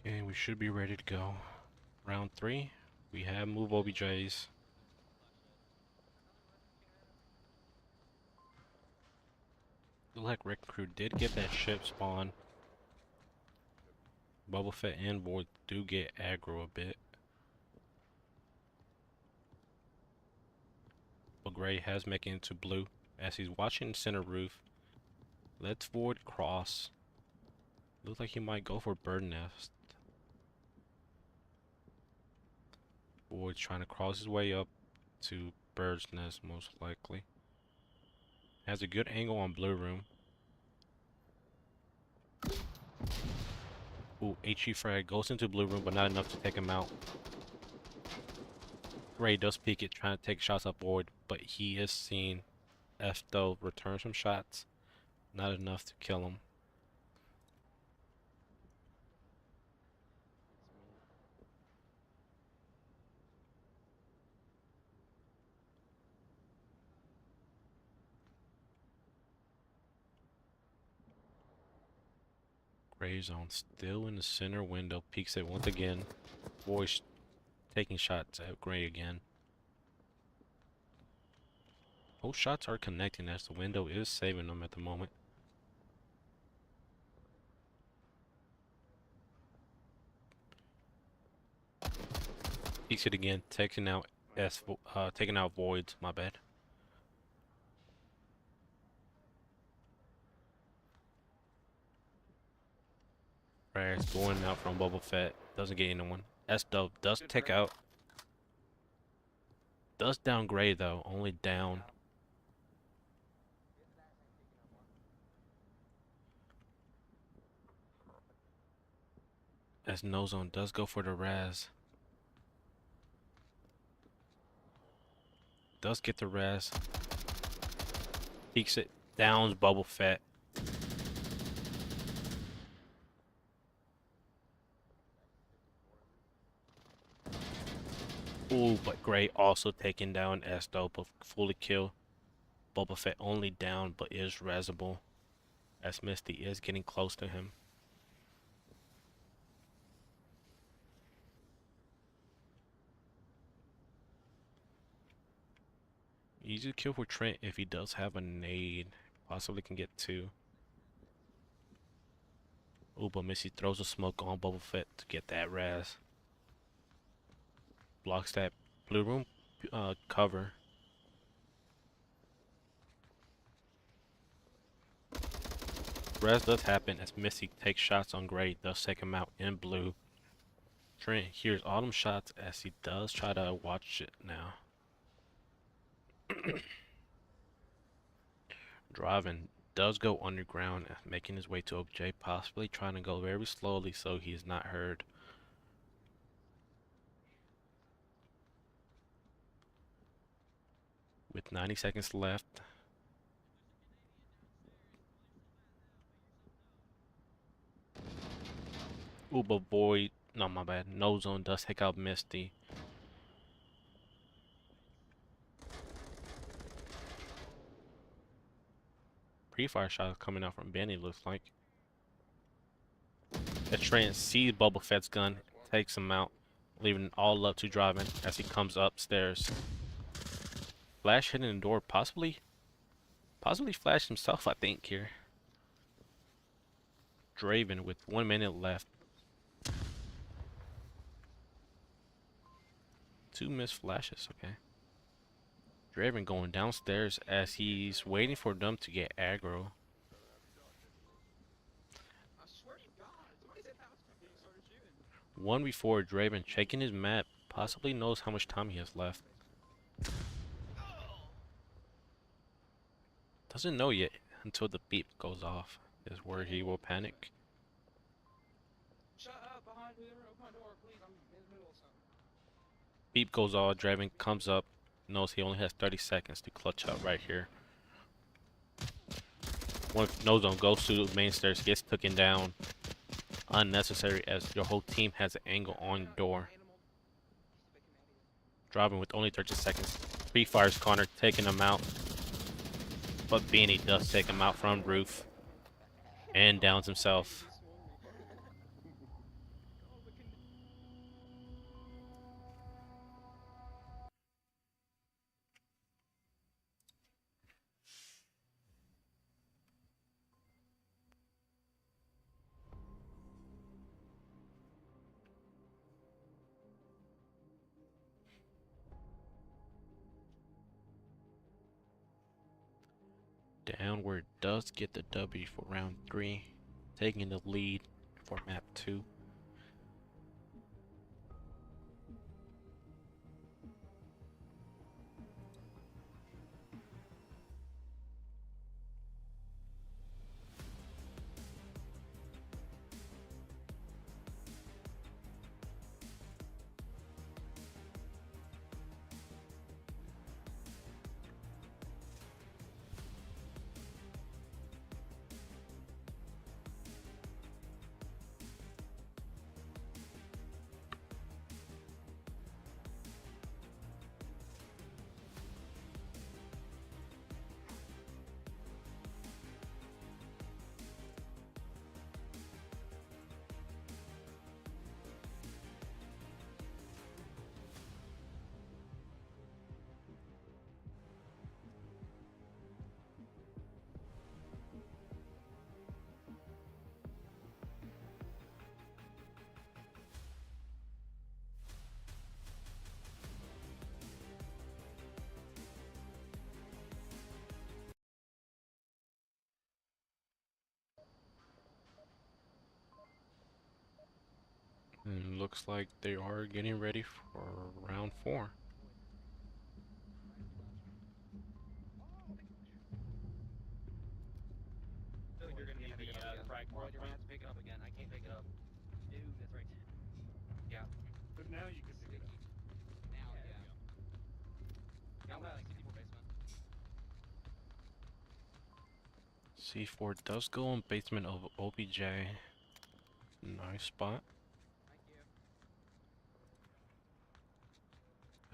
[SPEAKER 2] Okay, we should be ready to go. Round 3, we have move OBJs. Look like Wrecking Crew did get that ship spawn. Bubble Fett and Void do get aggro a bit. But Gray has make it into blue as he's watching center roof. Let's Void cross. Looks like he might go for bird nest. Void's trying to cross his way up to bird's nest most likely. Has a good angle on blue room. Ooh, HE frag goes into blue room, but not enough to take him out. Gray does peek it, trying to take shots up Void, but he is seen. F though returns some shots, not enough to kill him. Gray zone still in the center window, peeks it once again. Void taking shots at Gray again. Both shots are connecting as the window is saving them at the moment. Peeks it again, taking out Voids, my bad. Rares going out from Boba Fett, doesn't get anyone. S-Dub does take out. Does down Gray though, only down. As No Zone does go for the Raz. Does get the Raz. Peeks it, downs Boba Fett. Ooh, but Gray also taking down S-Dub, but fully kill. Boba Fett only down, but is razable. As Misty is getting close to him. Easy kill for Trent if he does have a nade. Possibly can get 2. Ooh, but Missy throws a smoke on Boba Fett to get that Raz. Blocks that blue room cover. Raz does happen as Missy takes shots on Gray, does take him out in blue. Trent hears all them shots as he does try to watch it now. Driving does go underground, making his way to OJ, possibly trying to go very slowly so he is not heard. With 90 seconds left. Ooh, but Void, no, my bad. No Zone does take out Misty. Pre-fire shot coming out from Benny, looks like. As Trent sees Boba Fett's gun, takes him out, leaving all up to Driving as he comes upstairs. Flash hitting the door, possibly Flash himself, I think, here. Draven with 1 minute left. 2 missed flashes, okay. Draven going downstairs as he's waiting for them to get aggro.
[SPEAKER 3] I swear to God, somebody said house when he started shooting.
[SPEAKER 2] One before Draven checking his map, possibly knows how much time he has left. Doesn't know yet until the beep goes off, is where he will panic.
[SPEAKER 3] Shut up behind me, open my door, please. I'm in the middle of something.
[SPEAKER 2] Beep goes off, Draven comes up, knows he only has 30 seconds to clutch out right here. One No Zone goes to the main stairs, gets taken down. Unnecessary as your whole team has an angle on the door. Driving with only 30 seconds. Pre-fires Connor, taking him out. But Beanie does take him out from roof. And downs himself. Onward does get the W for round 3, taking the lead for map 2. Looks like they are getting ready for round 4.
[SPEAKER 3] I feel like you're gonna need the frag more. You're gonna have to pick it up again. I can't pick it up. Dude, that's right. Yeah.
[SPEAKER 4] But now you can pick it up.
[SPEAKER 3] Now, yeah. Yeah, I'm like 64 basement.
[SPEAKER 2] C4 does go in basement of OBJ. Nice spot.
[SPEAKER 3] Thank you.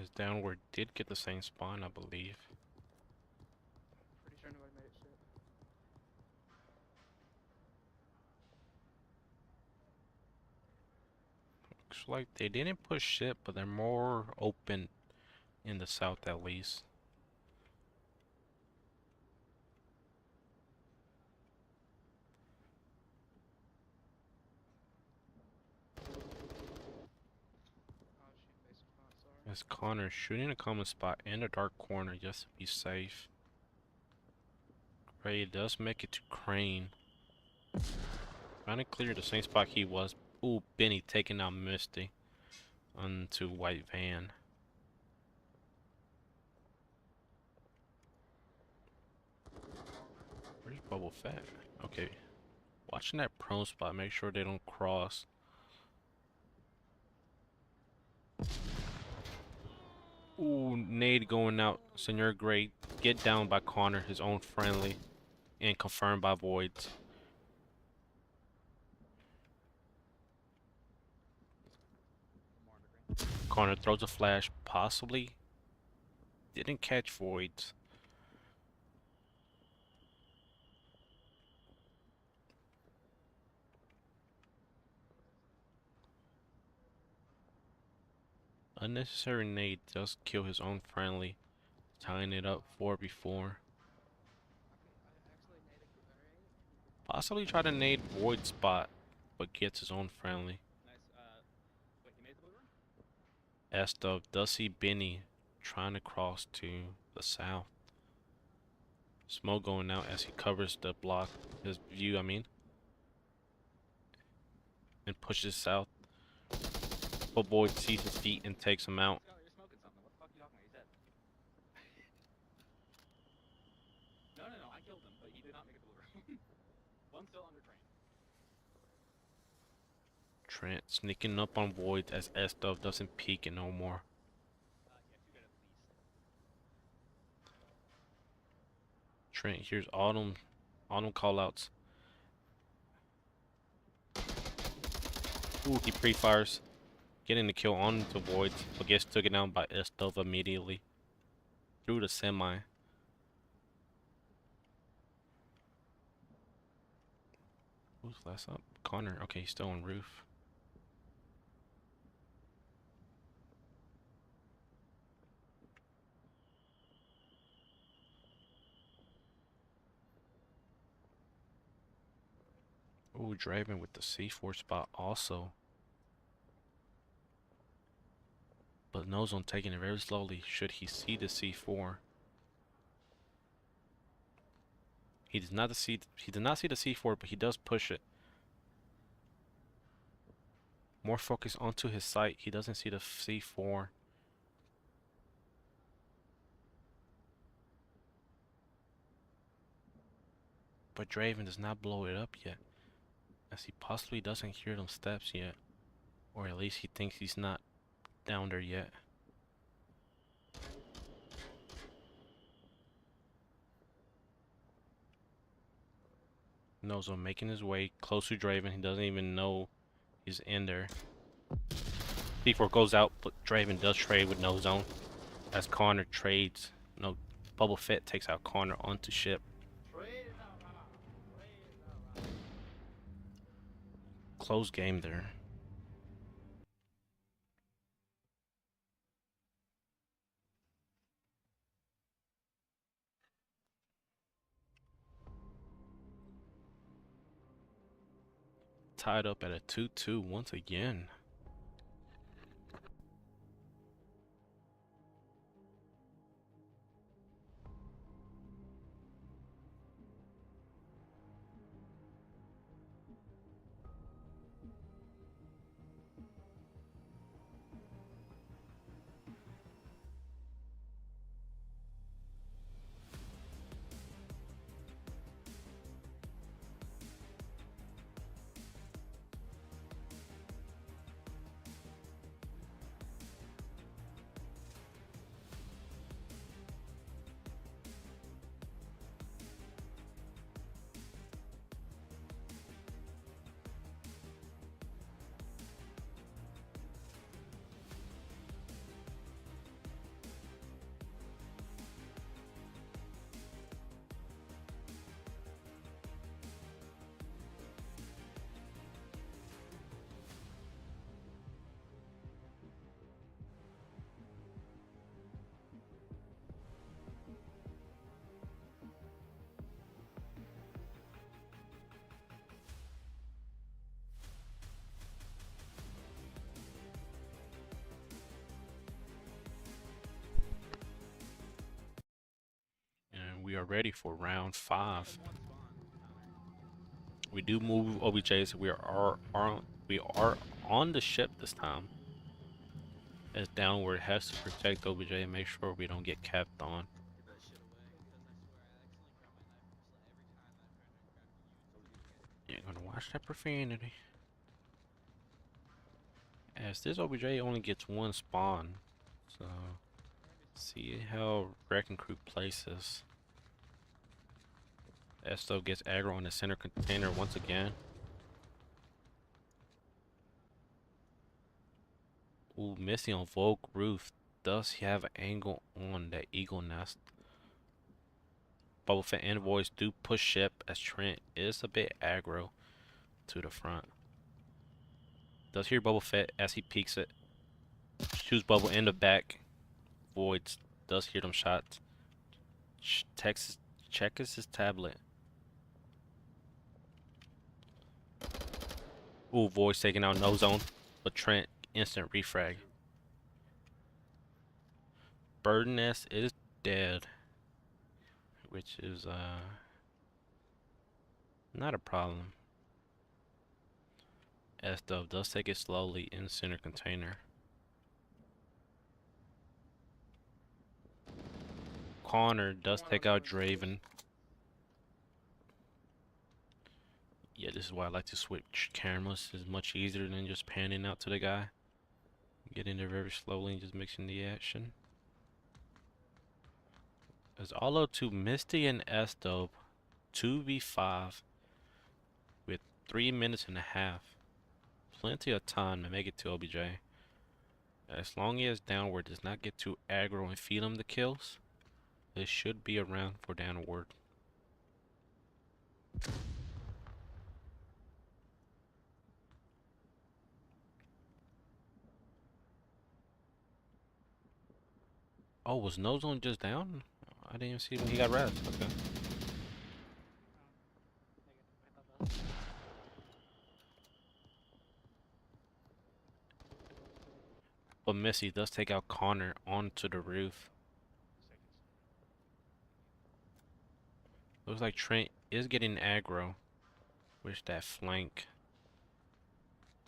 [SPEAKER 2] As Downward did get the same spawn, I believe.
[SPEAKER 5] Pretty sure nobody made it shit.
[SPEAKER 2] Looks like they didn't push shit, but they're more open in the south at least.
[SPEAKER 5] Oh shoot, base spot, sorry.
[SPEAKER 2] As Connor shooting a common spot in the dark corner just to be safe. Ray does make it to Crane. Trying to clear the same spot he was. Ooh, Benny taking out Misty onto White Van. Where's Bubble Fett? Okay. Watching that prone spot, make sure they don't cross. Ooh, nade going out. Senor Gray get down by Connor, his own friendly, and confirmed by Voids.
[SPEAKER 3] More underground.
[SPEAKER 2] Connor throws a flash, possibly didn't catch Voids. Unnecessary nade does kill his own friendly, tying it up 4v4.
[SPEAKER 3] I actually made a grenade.
[SPEAKER 2] Possibly try to nade Void spot, but gets his own friendly.
[SPEAKER 3] Nice. Wait, you made the blue room?
[SPEAKER 2] S-Dub does see Benny trying to cross to the south. Smoke going out as he covers the block, his view, I mean. And pushes south. But Void sees his feet and takes him out.
[SPEAKER 3] Skylar, you're smoking something. What the fuck are you talking about? He's dead. No, I killed him, but he did not make it to the blue room. One's still under train.
[SPEAKER 2] Trent sneaking up on Void as S-Dub doesn't peek it no more.
[SPEAKER 3] Yeah, 2 dead at least.
[SPEAKER 2] Trent hears Autumn callouts. Ooh, he pre-fires. Getting the kill onto Void, but gets taken down by S-Dub immediately. Through the semi. Who's last up? Connor. Okay, he's still on roof. Ooh, Draven with the C4 spot also. But knows on taking it very slowly should he see the C4. He did not see the C4, but he does push it. More focus onto his sight. He doesn't see the C4. But Draven does not blow it up yet, as he possibly doesn't hear them steps yet. Or at least he thinks he's not down there yet. Nozo making his way close to Draven. He doesn't even know he's in there. C4 goes out, but Draven does trade with no zone. As Connor trades, no, Bubble Fett takes out Connor onto ship. Close game there. Tied up at a 2-2 once again. we are ready for round 5. We do move OBJs. We are on the ship this time. As Downward has to protect OBJ and make sure we don't get capped on. You're gonna watch that profanity. As this OBJ only gets 1 spawn, so see how Wrecking Crew places. Esto gets aggro on the center container once again. Ooh, missing on Volk roof. Does he have an angle on that eagle nest? Boba Fett envoys do push ship as Trent is a bit aggro to the front. Does hear Boba Fett as he peeks it. Shoots Bubble in the back. Voids. Does hear them shots. Checks his tablet. Ooh, Voids taking out no zone. But Trent instant refrag. Bird nest is dead. Which is not a problem. S-Dub does take it slowly in center container. Connor does take out Draven. Yeah, this is why I like to switch cameras. It's much easier than just panning out to the guy. Get in there very slowly and just mixing the action. As Allo to Misty and S-Dub 2v5 with 3 minutes and a half. Plenty of time to make it to OBJ. As long as Downward does not get too aggro and feed him the kills, it should be around for Downward. Oh, was No Zone just down? I didn't even see when he got rest. Okay. But Missy does take out Connor onto the roof. Looks like Trent is getting aggro. Wish that flank.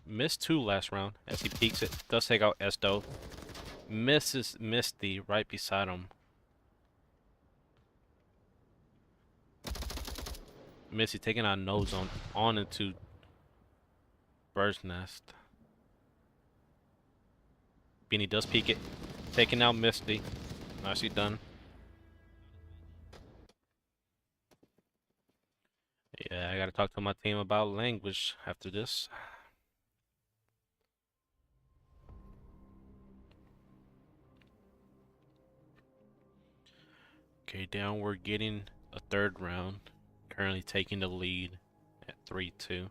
[SPEAKER 2] Missed 2 last round as he peeks it. Does take out Esto. Misses Misty right beside him. Misty taking out No Zone on into Bird's Nest. Beanie does peek it. Taking out Misty. Nicely done. Yeah, I gotta talk to my team about language after this. Okay, Downward getting a 3rd round. Currently taking the lead at 3-2.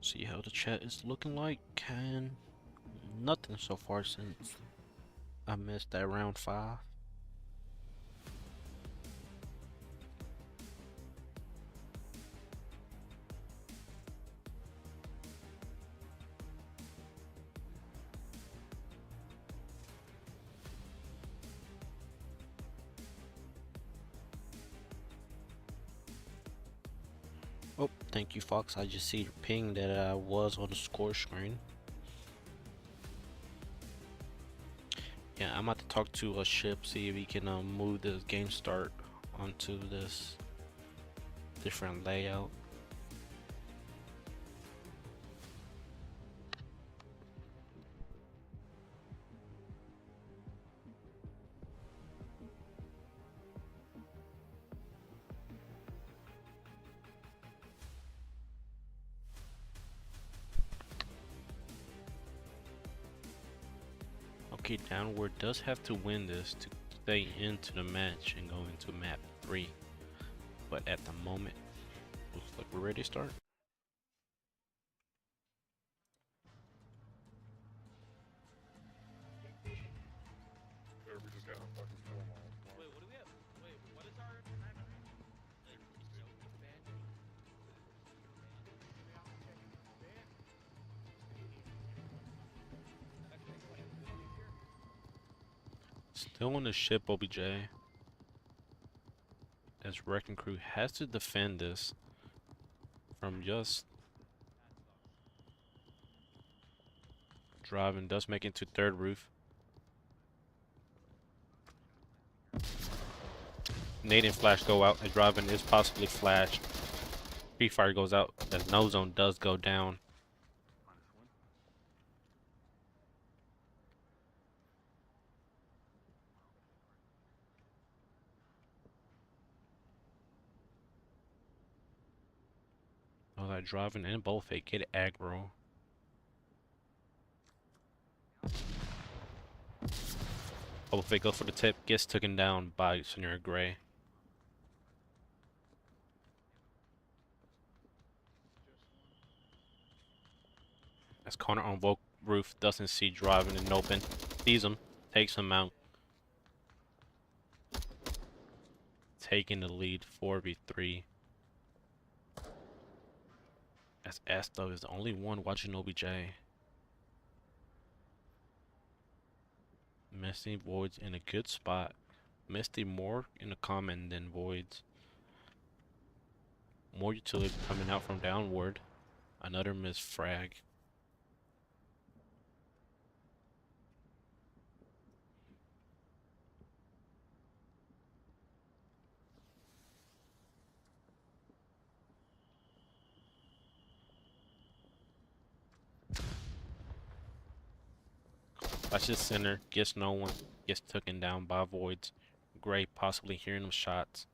[SPEAKER 2] See how the chat is looking like, and nothing so far since I missed that round 5. Oh, thank you, Fox. I just see your ping that I was on the score screen. Yeah, I'm about to talk to a ship, see if we can move this game start onto this different layout. Okay, Downward does have to win this to stay into the match and go into map 3. But at the moment, looks like we're ready to start.
[SPEAKER 6] Or we just gotta fucking kill them all.
[SPEAKER 3] Wait, what do we have? Wait, what is our
[SPEAKER 2] Still on the ship, OBJ. As Wrecking Crew has to defend this from just driving. Does make it to third roof. Nade and flash go out. As driving is possibly flashed. Free fire goes out. As no zone does go down. Oh, that driving and both fake get aggro. Both fake go for the tip, gets taken down by Senior Gray. As Connor on Volk roof doesn't see driving and open, sees him, takes him out. Taking the lead 4v3. As Esto is the only one watching OBJ. Misty Voids in a good spot. Misty more in the common than Voids. More utility coming out from downward. Another miss frag. That's just center. Gets no one. Gets taken down by Voids. Gray possibly hearing them shots.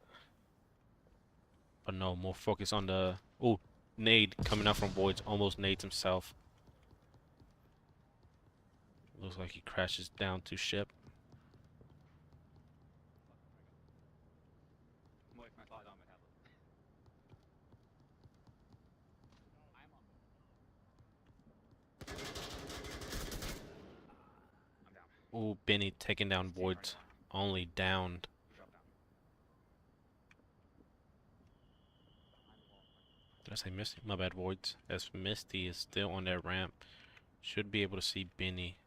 [SPEAKER 2] But no, more focus on the... Ooh, nade coming out from Voids. Almost nades himself. Looks like he crashes down to ship. Ooh, Benny taking down Voids. Only downed. Did I say Misty? My bad, Voids. As Misty is still on that ramp. Should be able to see Benny.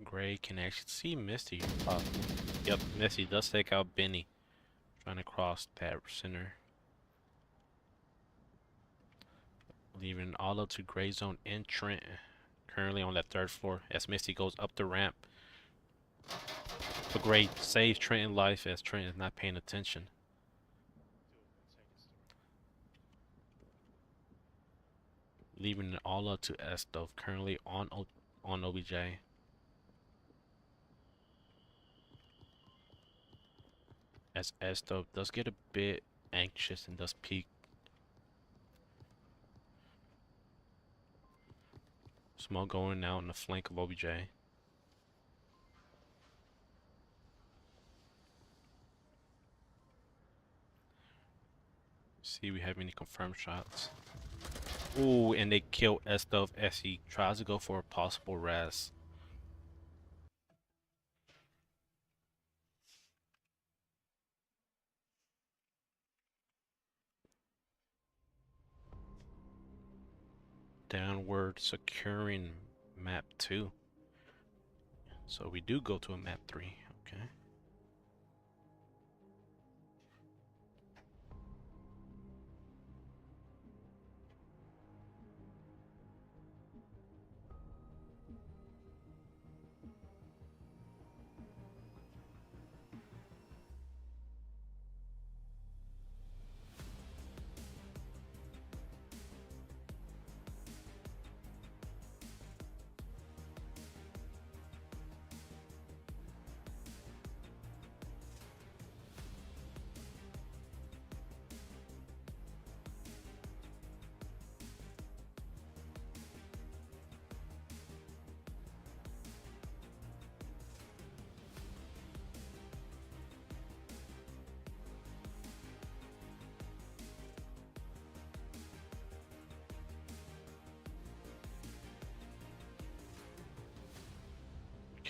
[SPEAKER 2] Gray can actually see Misty. Yep, Misty does take out Benny. Trying to cross that center. Leaving Olive to Gray Zone and Trent. Currently on that third floor as Misty goes up the ramp. But Gray saves Trent in life as Trent is not paying attention. Leaving it all up to Estov, currently on OBJ. As Estov does get a bit anxious and does peek. Smoke going out on the flank of OBJ. See if we have any confirmed shots. Ooh, and they kill Estov as he tries to go for a possible res. Downward securing map 2. So we do go to a map 3, okay.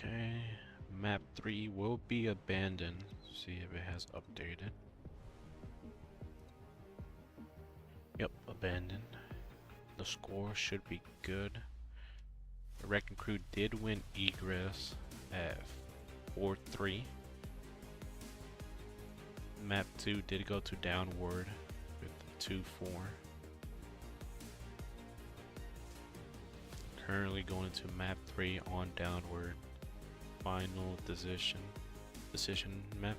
[SPEAKER 2] Okay, map 3 will be abandoned. See if it has updated. Yep, abandoned. The score should be good. The Wrecking Crew did win Egress at 4-3. Map 2 did go to Downward with 2-4. Currently going to Map 3 on Downward. Final decision map.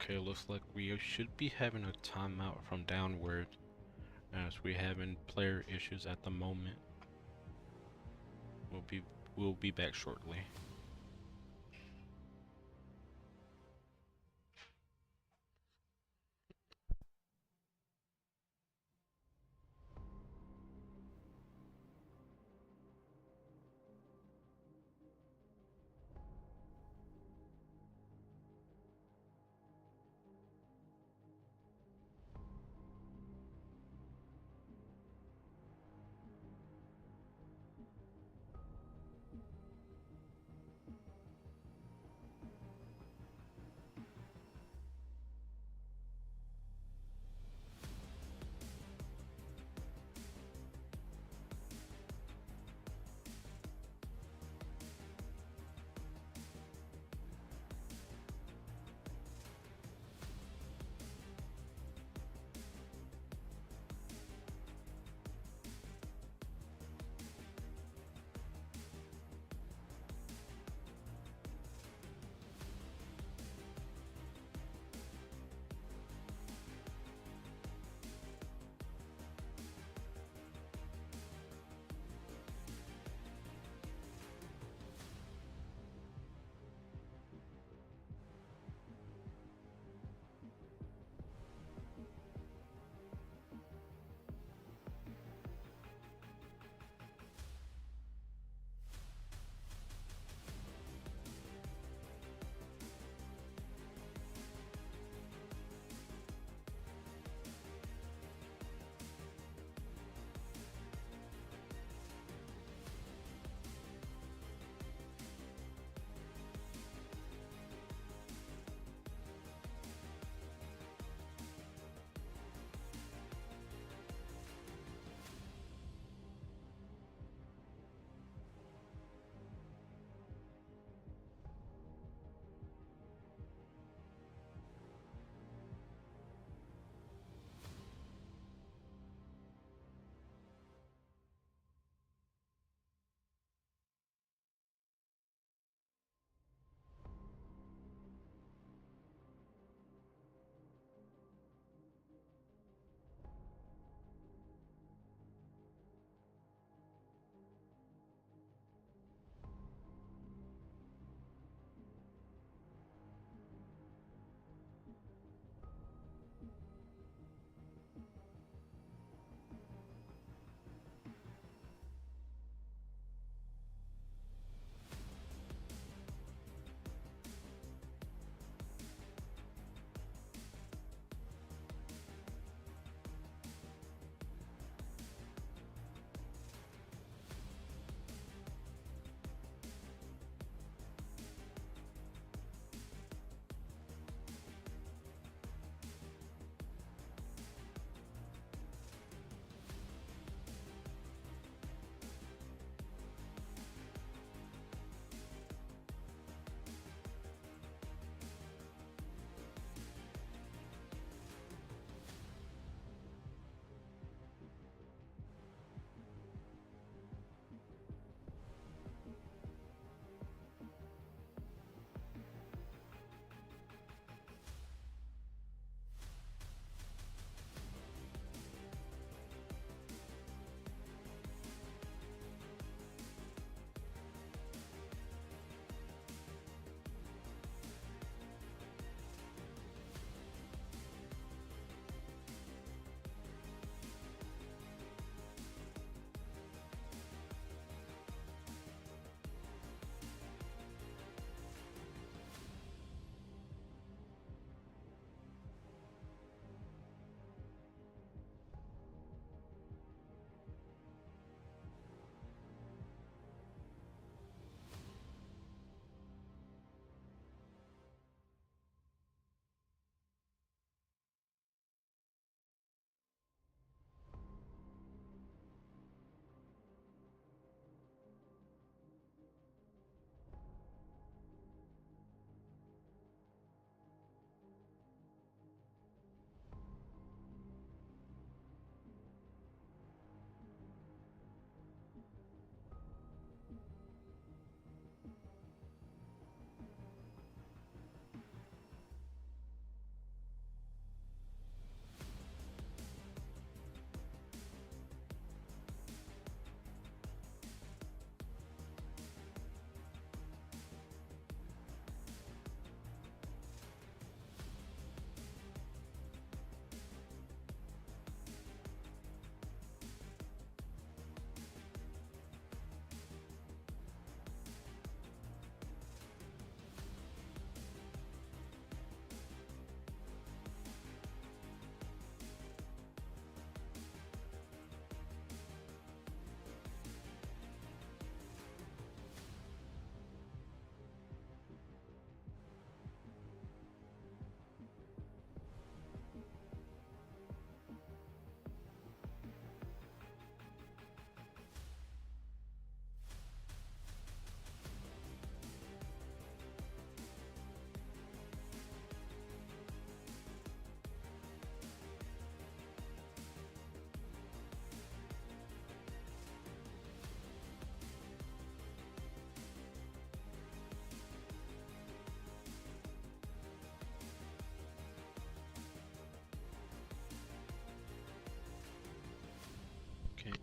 [SPEAKER 2] Okay, looks like we should be having a timeout from Downward as we're having player issues at the moment. We'll be back shortly.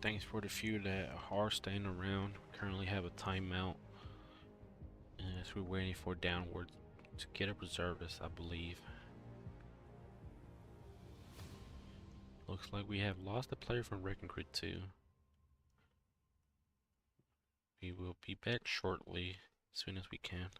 [SPEAKER 2] Thanks for the few that are staying around. Currently have a timeout. As we're waiting for Downward to get a reservist, I believe. Looks like we have lost a player from Wrecking Crew 2. We will be back shortly, as soon as we can.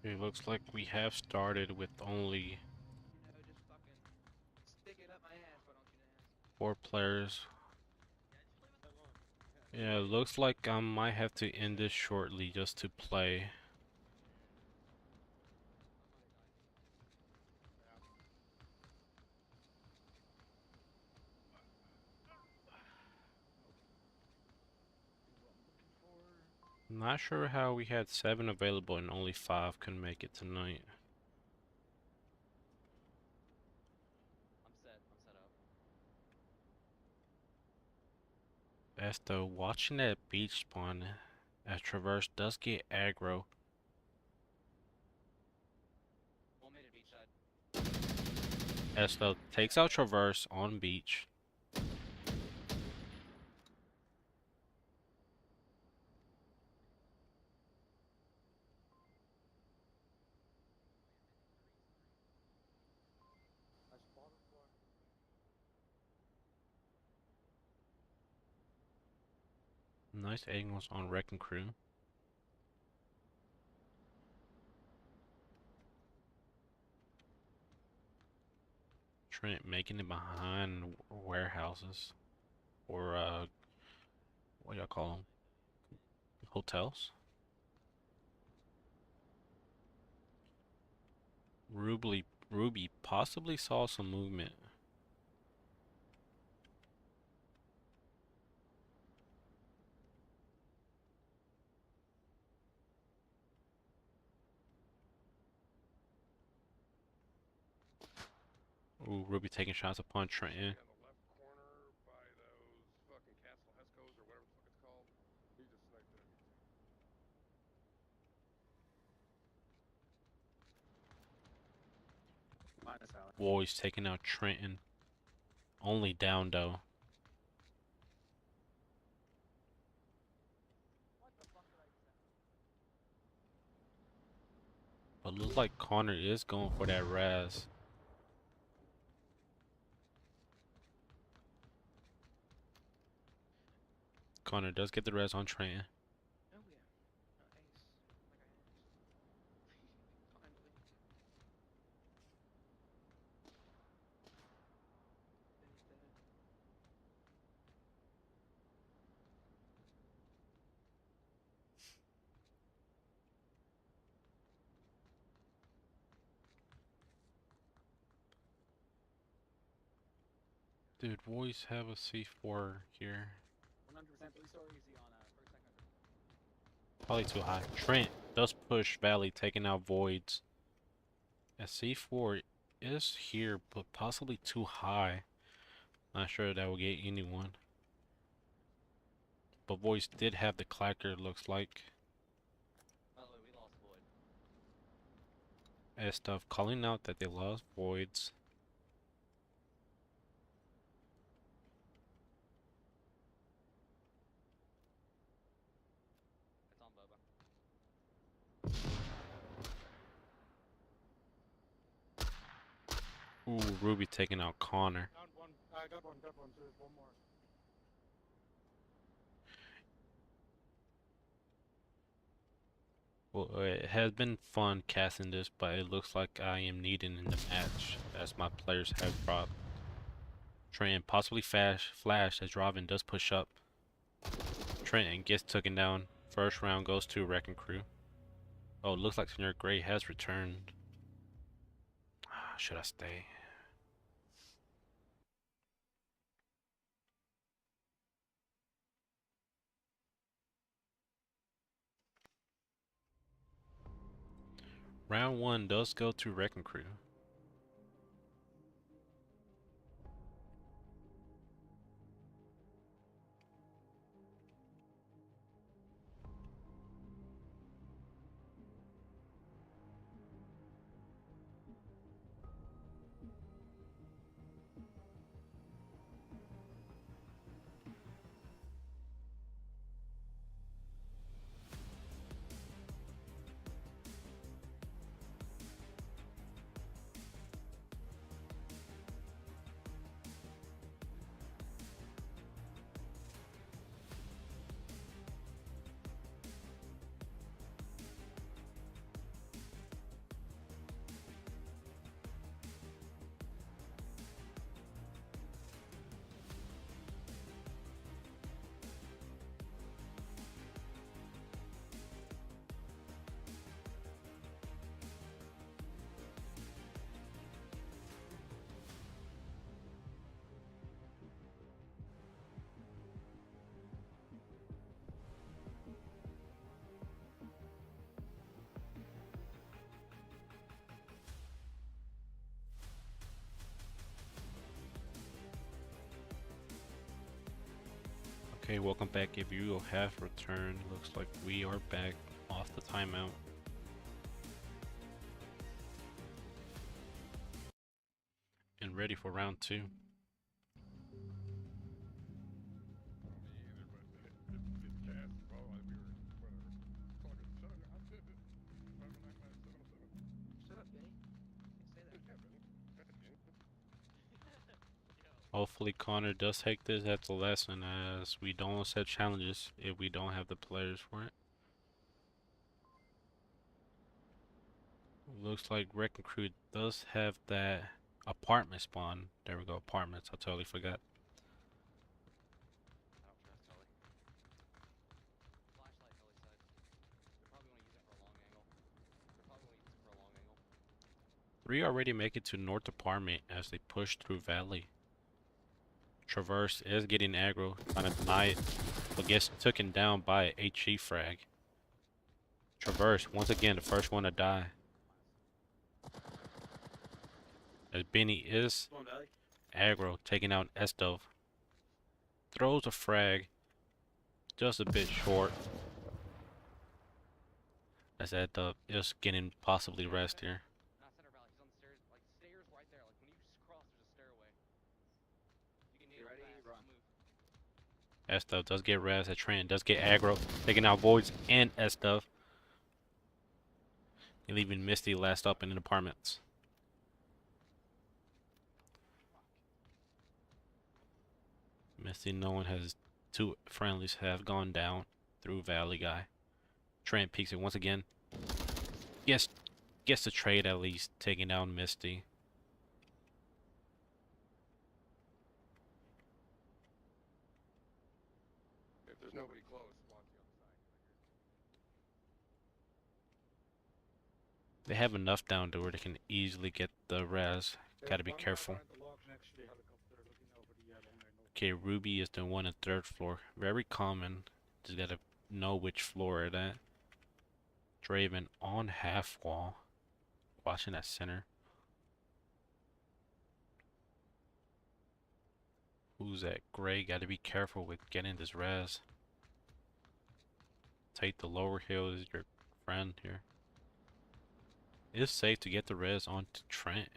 [SPEAKER 2] It looks like we have started with only
[SPEAKER 3] No, just fucking stick it up my ass. Why don't you dance?
[SPEAKER 2] 4 players.
[SPEAKER 3] Yeah, just leave it alone.
[SPEAKER 2] Yeah, it looks like I might have to end this shortly just to play. Not sure how we had 7 available and only 5 can make it tonight.
[SPEAKER 3] I'm set. I'm set up.
[SPEAKER 2] As though watching that beach spawn as Traverse does get aggro.
[SPEAKER 3] One minute beach side.
[SPEAKER 2] As though takes out Traverse on beach.
[SPEAKER 6] I spotted one.
[SPEAKER 2] Nice angles on Wrecking Crew. Trent making it behind warehouses. Or, what do y'all call them? Hotels? Ruby possibly saw some movement. Ooh, Ruby taking shots upon Trenton.
[SPEAKER 6] On the left corner by those fucking Castle Hescos or whatever the fuck it's called. He just sniped at me too.
[SPEAKER 2] Boys taking out Trenton. Only down though. But looks like Connor is going for that Raz. Connor does get the Raz on Trenton.
[SPEAKER 5] Oh yeah. No, ace. Like I asked. Finally. Then he's dead.
[SPEAKER 2] Dude, boys have a C4 here.
[SPEAKER 3] 100% blue store easy on first second.
[SPEAKER 2] Probably too high. Trent does push Valley, taking out Voids. A C4 is here, but possibly too high. Not sure that will get anyone. But Voids did have the clacker, looks like.
[SPEAKER 3] By the way, we lost Void.
[SPEAKER 2] As stuff calling out that they lost Voids.
[SPEAKER 3] It's on Boba.
[SPEAKER 2] Ooh, Ruby taking out Connor.
[SPEAKER 6] Down one. I got one. So there's one more.
[SPEAKER 2] Well, it has been fun casting this, but it looks like I am needing in the match as my players have dropped. Trent possibly flash as Robin does push up. Trent gets taken down. First round goes to Wrecking Crew. Oh, it looks like Senior Gray has returned. Should I stay? Round 1 does go to Wrecking Crew. Okay, welcome back. If you have returned, looks like we are back off the timeout. And ready for round 2.
[SPEAKER 5] Shut up, Benny. Can't say that.
[SPEAKER 2] Hopefully Connor does take this as a lesson, as we don't set challenges if we don't have the players for it. Looks like Wrecking Crew does have that apartment spawn. There we go, apartments. I totally forgot.
[SPEAKER 3] I don't trust Tully. Flashlight, Tully said. They're probably going to use it for a long angle.
[SPEAKER 2] 3 already make it to North Apartment as they push through Valley. Traverse is getting aggro, trying to deny it, but gets taken down by a HE frag. Traverse, once again, the first one to die. As Benny is aggro, taking out Estov. Throws a frag, just a bit short. As Estov is getting possibly rest here.
[SPEAKER 3] Not center valley, he's on the stairs, like stairs right there
[SPEAKER 2] S stuff does get res. That Trent does get aggro, taking out voids and S stuff. And leaving Misty last up in the apartments. Misty, no one has two friendlies have gone down through Valley Guy. Trent peeks it once again. Yes, gets the trade at least, taking down Misty.
[SPEAKER 6] If there's nobody close, watch the other side.
[SPEAKER 2] They have enough down to where they can easily get the res. Gotta be careful. Okay, Ruby is the one on third floor. Very common. Just gotta know which floor it at. Draven on half wall. Watching that center. Who's that? Gray. Gotta be careful with getting this res. Take the lower hill is your friend here. It is safe to get the res onto Trent.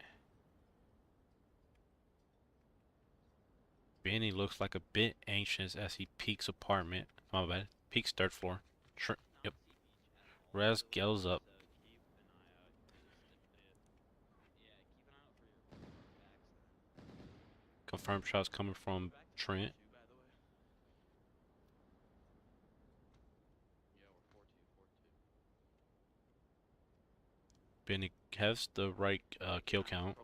[SPEAKER 2] Benny looks like a bit anxious as he peeks apartment. My bad. Peeks third floor. Yep. Res goes up. Confirmed shots coming from Trent. Benny has the right kill count.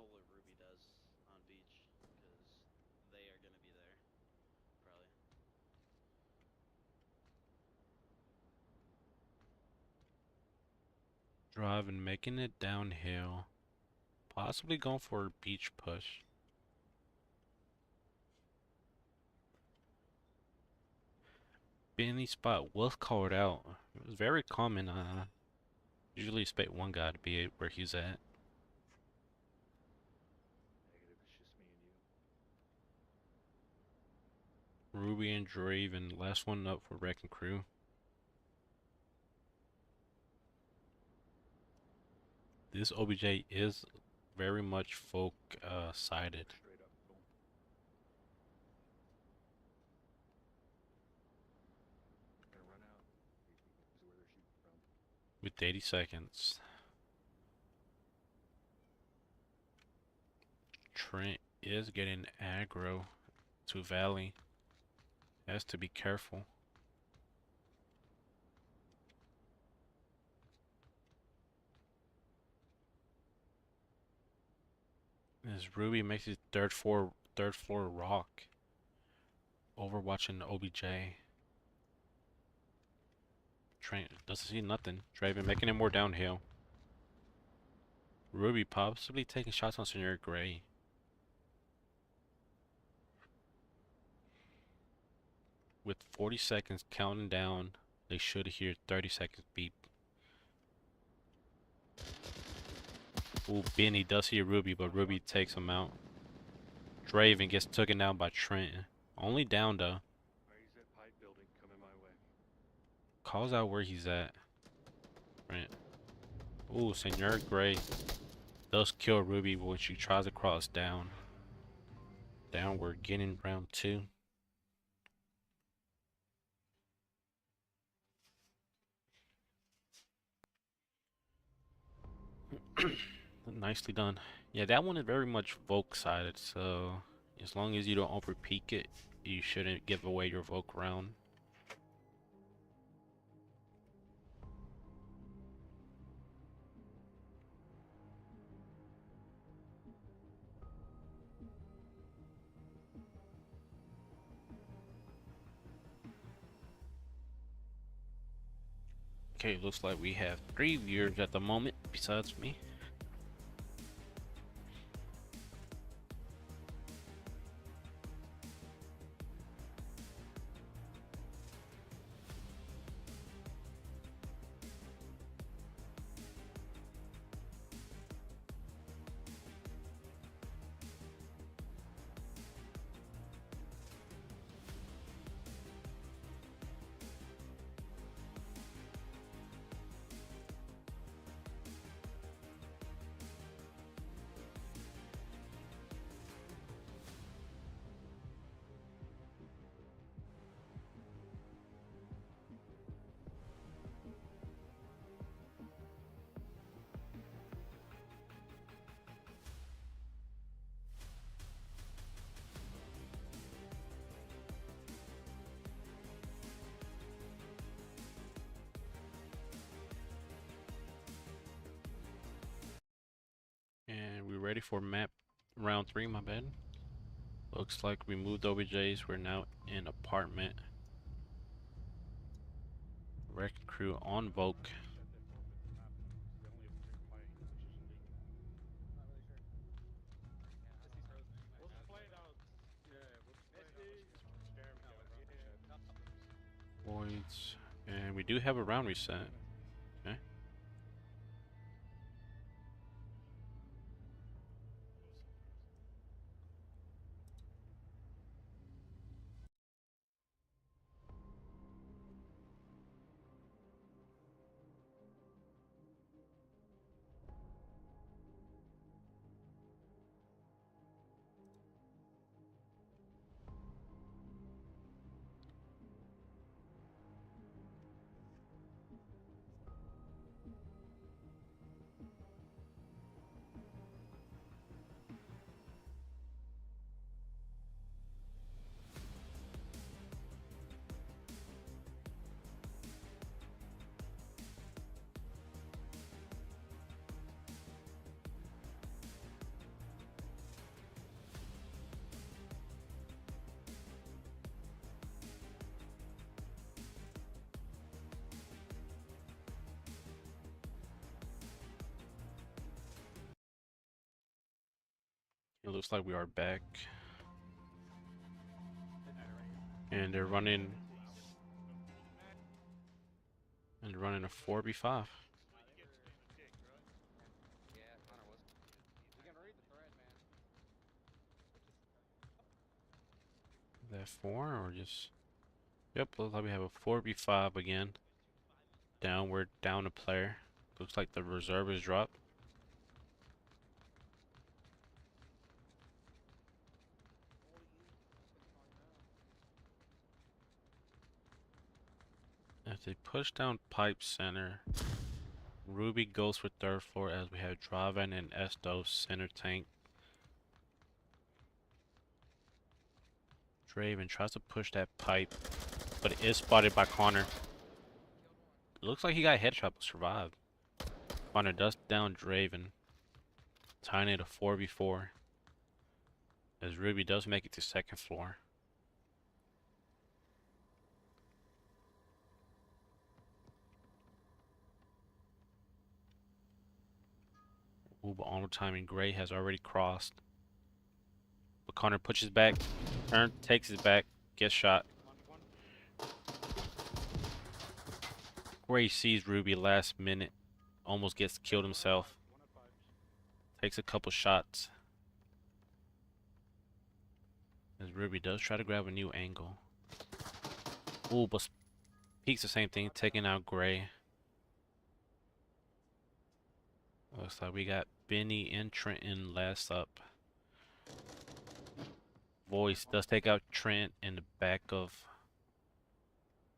[SPEAKER 2] Driving, making it downhill. Possibly going for a beach push. Benny spot was called out. It was very common. Usually expect one guy to be where he's at. Ruby and Draven, last one up for Wrecking Crew. This OBJ is very much folk sided. With 80 seconds. Trent is getting aggro to Valley. Has to be careful. As Ruby makes his third floor rock. Overwatching the OBJ. Trent doesn't see nothing. Draven making it more downhill. Ruby possibly taking shots on Senior Gray. With 40 seconds counting down, they should hear 30 seconds beep. Ooh, Benny does see Ruby, but Ruby takes him out. Draven gets taken down by Trent. Only down though. Calls out where he's at. Trent. Ooh, Senior Gray does kill Ruby when she tries to cross down. Downward, getting round 2. Nicely done. Yeah, that one is very much Volk sided, so as long as you don't over peak it, you shouldn't give away your Volk round. Okay, looks like we have 3 viewers at the moment besides me. for map round 3, my bad. Looks like we moved OBJs. We're now in apartment. Wreck crew on Vogue. Voids. And we do have a round reset. Okay. It looks like we are back. And they're running a 4v5.
[SPEAKER 3] Yeah, Connor was. We can read the thread, man.
[SPEAKER 2] That 4 or just... Yep, looks like we have a 4v5 again. Downward, down a player. Looks like the reserve is dropped. As they push down pipe center, Ruby goes for third floor as we have Draven and Estos center tank. Draven tries to push that pipe, but it is spotted by Connor. Looks like he got headshot but survived. Connor does down Draven, tying it a 4v4. As Ruby does make it to second floor. Ooh, but Onward timing Gray has already crossed. But Connor pushes back, takes his back, gets shot. Gray sees Ruby last minute, almost gets killed himself. Takes a couple shots. As Ruby does try to grab a new angle. Ooh, but peeks the same thing, taking out Gray. Looks like we got Benny and Trenton last up. Voice does take out Trent in the back of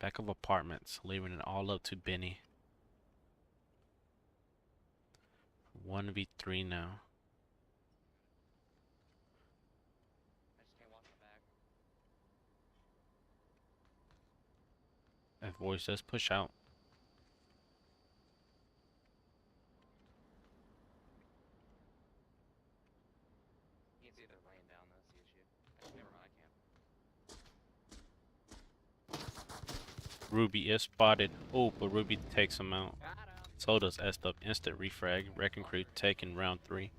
[SPEAKER 2] apartments, leaving it all up to Benny. 1v3 now.
[SPEAKER 3] I just can't watch the back.
[SPEAKER 2] That Voice does push out.
[SPEAKER 3] He can see they're laying down, that's the issue. Never mind, I can't.
[SPEAKER 2] Ruby is spotted. Oh, but Ruby takes him out.
[SPEAKER 3] Got him!
[SPEAKER 2] So does S-Dub. Instant refrag. Wrecking Crew taking round 3.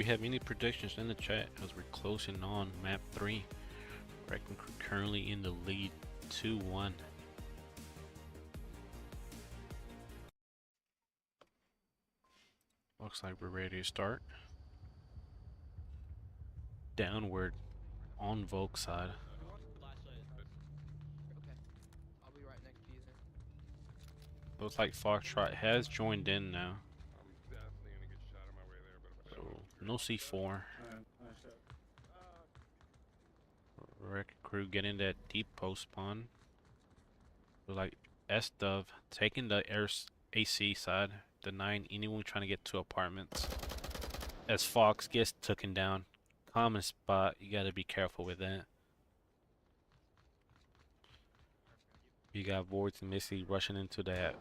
[SPEAKER 2] we have any predictions in the chat as we're closing on map 3? Reckon currently in the lead 2-1. Looks like we're ready to start. Downward on Volk side.
[SPEAKER 3] Okay. I'll be right next to you then.
[SPEAKER 2] Looks like Foxtrot has joined in now.
[SPEAKER 6] I'm definitely gonna get shot on my way there, but if I don't,
[SPEAKER 2] So
[SPEAKER 6] I'm
[SPEAKER 2] no C4. Wreck crew getting that deep post spawn. Looks like S-Dove taking the AC side, denying anyone trying to get to apartments. As Fox gets taken down. Common spot, you gotta be careful with that. You got Voids and Missy rushing into that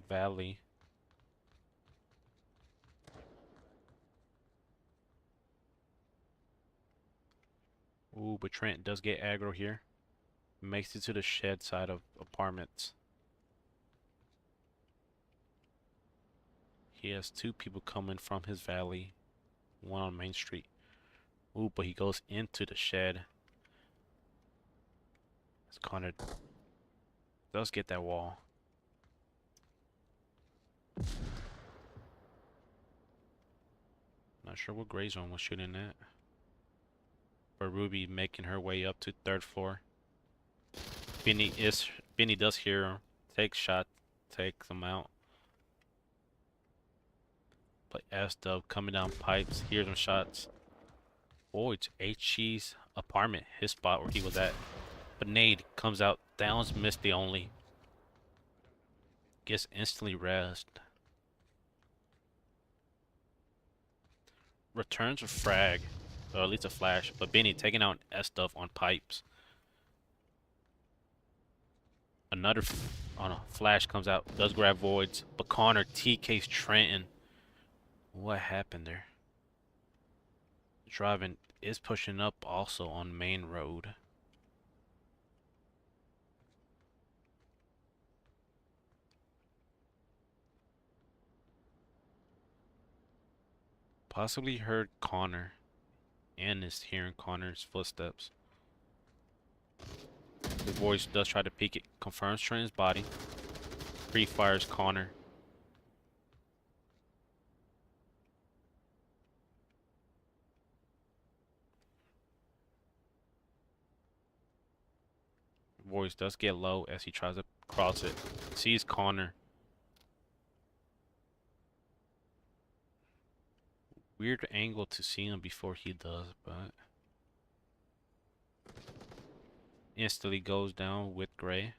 [SPEAKER 2] valley. Ooh, but Trent does get aggro here. Makes it to the shed side of apartments. He has two people coming from his valley. One on Main Street. Ooh, but he goes into the shed. As Connor does get that wall. Not sure what gray zone was shooting at. But Ruby making her way up to 3rd floor. Benny does hear him. Takes shot, takes him out. But S-Dub coming down pipes, hears them shots. Oh, it's HG's apartment, his spot where he was at. But Nade comes out, downs Misty only. Gets instantly rezzed. Returns a frag, or at least a flash, but Benny taking out S-Dub on pipes. Another flash comes out, does grab Voids, but Connor TK's Trenton. What happened there? Driving is pushing up also on Main Road. Possibly heard Connor and is hearing Connor's footsteps. The voice does try to peek it, confirms Trent's body. Pre-fires Connor. Voice does get low as he tries to cross it. Sees Connor. Weird angle to see him before he does, but instantly goes down with Gray.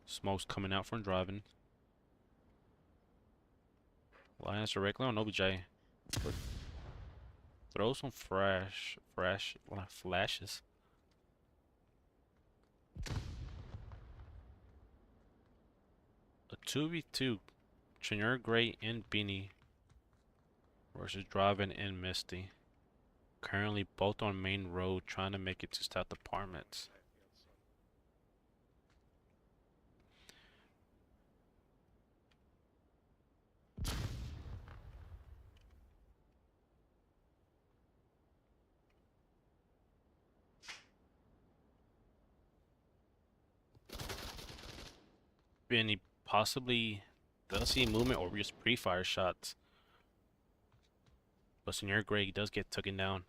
[SPEAKER 2] Smoke's coming out from driving. Lions directly on OBJ. Throw some flashes. A 2v2. Chinur Gray and Beanie versus Driving and Misty. Currently both on Main Road trying to make it to South Apartments. Benny possibly does see movement or just pre-fire shots. But Senior Gray does get taken down.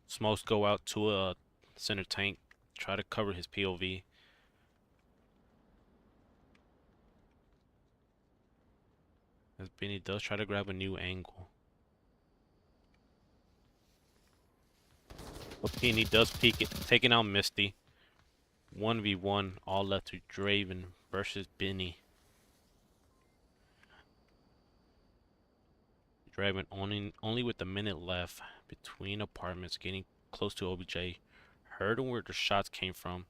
[SPEAKER 2] Smokes go out to a center tank, try to cover his POV. As Benny does try to grab a new angle. But Benny does peek it, taking out Misty. 1v1, all left to Draven versus Benny. Draven only with a minute left between apartments, getting close to OBJ. Heard where the shots came from.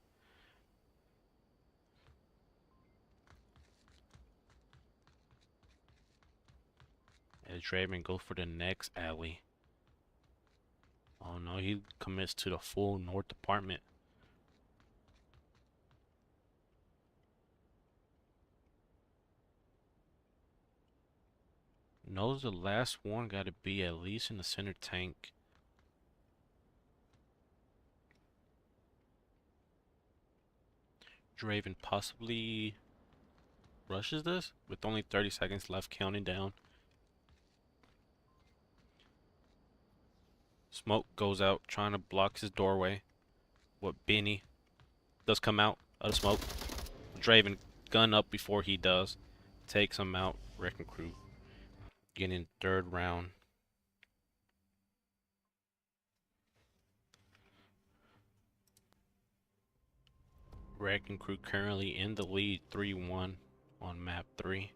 [SPEAKER 2] As Draven goes for the next alley. Oh no, he commits to the full north apartment. Knows the last one got to be at least in the center tank. Draven possibly rushes this with only 30 seconds left, counting down. Smoke goes out, trying to block his doorway. What Benny does come out of the smoke. Draven gun up before he does. Takes him out. Wrecking Crew getting third round. Wrecking Crew currently in the lead 3-1 on map 3.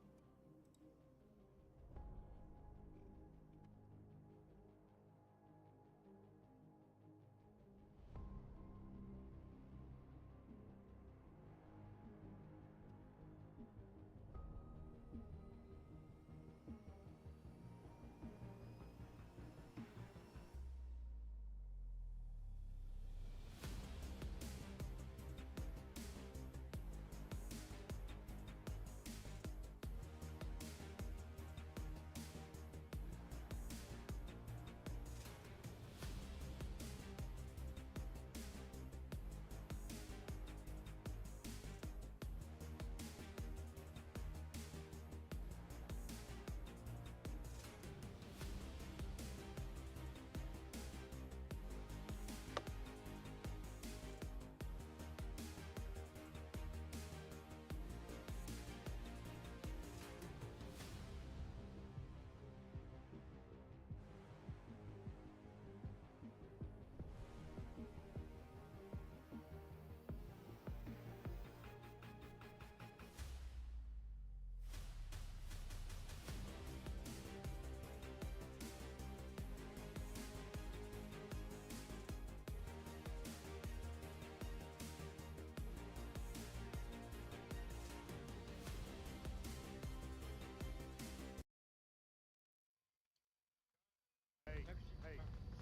[SPEAKER 4] Hey,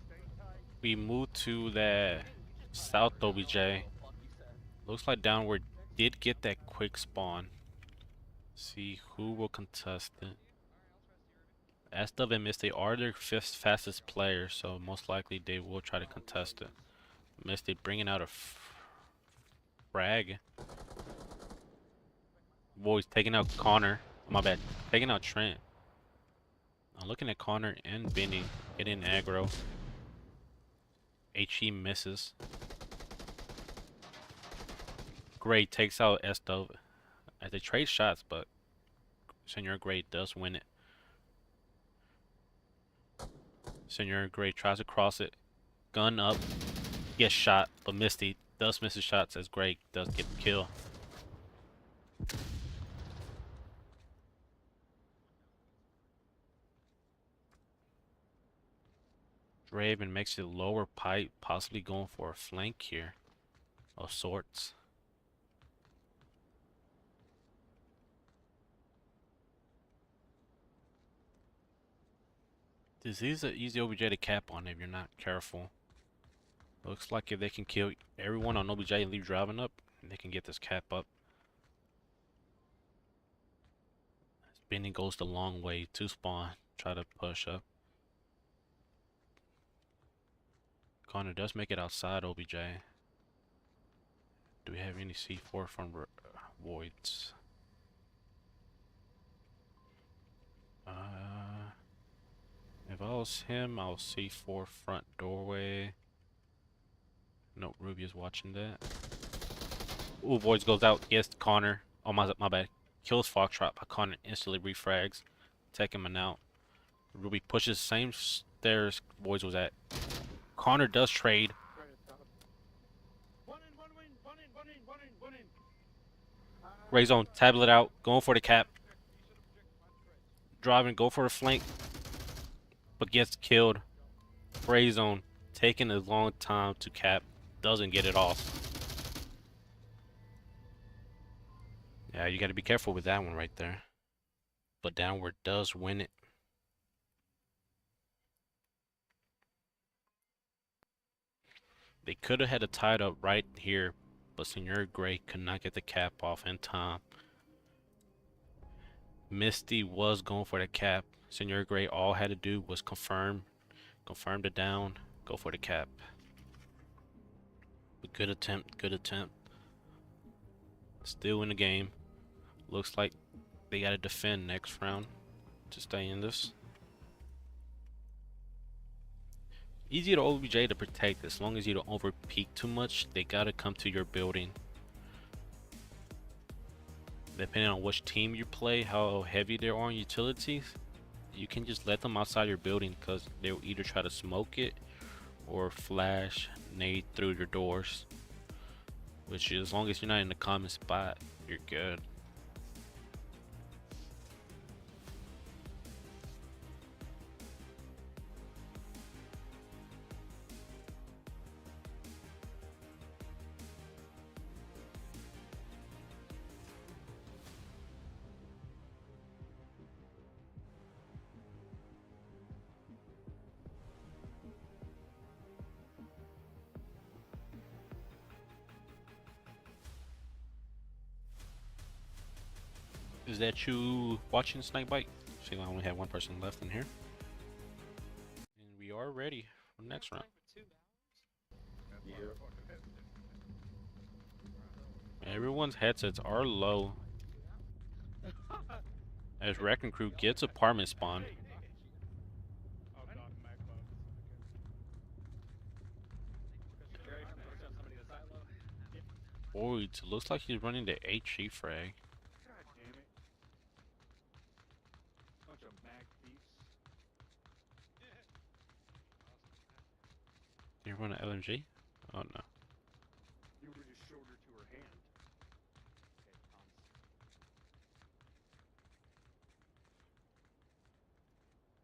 [SPEAKER 4] stay tight.
[SPEAKER 2] We move to the South OBJ. Looks like Downward did get that quick spawn. See who will contest it. SW and Misty are their fifth fastest players, so most likely they will try to contest it. Misty bringing out a frag. Boys taking out Connor. My bad. Taking out Trent. I'm looking at Connor and Benny getting aggro. HE misses. Gray takes out SW. As they trade shots, but Senor Gray does win it. Senor Gray tries to cross it. Gun up. Gets shot, but Misty does miss his shots as Gray does get the kill. Draven makes it lower pipe, possibly going for a flank here of sorts. This is an easy OBJ to cap on if you're not careful. Looks like if they can kill everyone on OBJ and leave driving up, they can get this cap up. Benny goes the long way to spawn, try to push up. Connor does make it outside OBJ. Do we have any C4 from Voids? If I was him, I'll C4 front doorway. Nope, Ruby is watching that. Ooh, Voids goes out. Yes, Connor. Oh, my bad. Kills Foxtrot, but Connor instantly refrags. Taking him out. Ruby pushes same stairs Voids was at. Connor does trade.
[SPEAKER 4] One in.
[SPEAKER 2] Ray zone, tablet out, going for the cap. Driving, go for the flank. But gets killed. Ray zone, taking a long time to cap. Doesn't get it off. Yeah, you gotta be careful with that one right there. But Downward does win it. They could have had it tied up right here, but Senor Gray could not get the cap off in time. Misty was going for the cap. Senor Gray all had to do was confirm the down, go for the cap. Good attempt, good attempt. Still in the game. Looks like they gotta defend next round to stay in this. Easy to OBJ to protect as long as you don't over peek too much. They gotta come to your building. Depending on which team you play, how heavy they are on utilities, you can just let them outside your building because they'll either try to smoke it or flash, nade through your doors. Which, as long as you're not in the common spot, you're good. Is that you watching Snakebite? See, I only have one person left in here. And we are ready for the next round. Everyone's headsets are low. As Wrecking Crew gets apartment spawn.
[SPEAKER 4] Oh god, mag bugs.
[SPEAKER 2] Boyd, looks like he's running the HE frag.
[SPEAKER 4] God damn it. Bunch of mag thieves.
[SPEAKER 2] You run an LMG? Oh no.
[SPEAKER 4] You were just shoulder to her hand.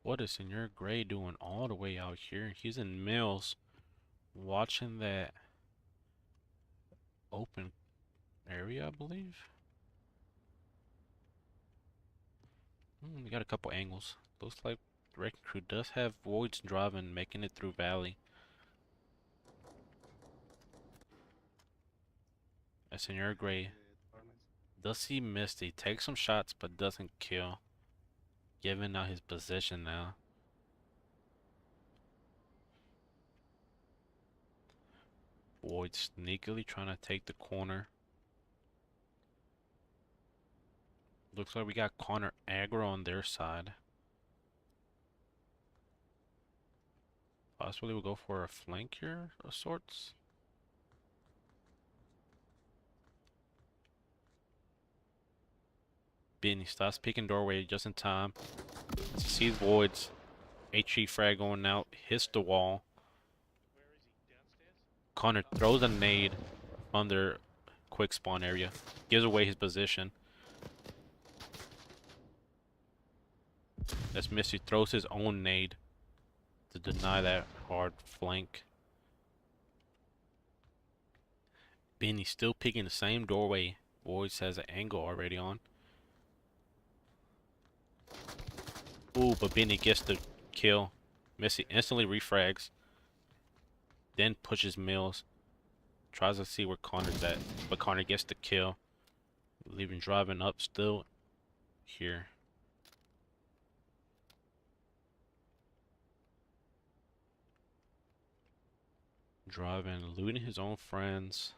[SPEAKER 2] What is Senor Gray doing all the way out here? He's in Mills, watching that open area, I believe. We got a couple angles. Looks like the Wrecking Crew does have Voids driving, making it through Valley. As Senor Gray does see Misty, takes some shots but doesn't kill. Giving out his position now. Void sneakily trying to take the corner. Looks like we got Connor aggro on their side. Possibly we'll go for a flank here of sorts. Benny stops peeking doorway just in time. Sees Voids. HE frag going out. Hits the wall.
[SPEAKER 4] Where is he? Downstairs?
[SPEAKER 2] Connor throws a nade on their quick spawn area. Gives away his position. As Misty throws his own nade to deny that hard flank. Benny still peeking the same doorway. Voids has an angle already on. Ooh, but Benny gets the kill. Missy instantly refrags. Then pushes Mills. Tries to see where Connor's at. But Connor gets the kill. Leaving driving up still here. Driving, looting his own friends.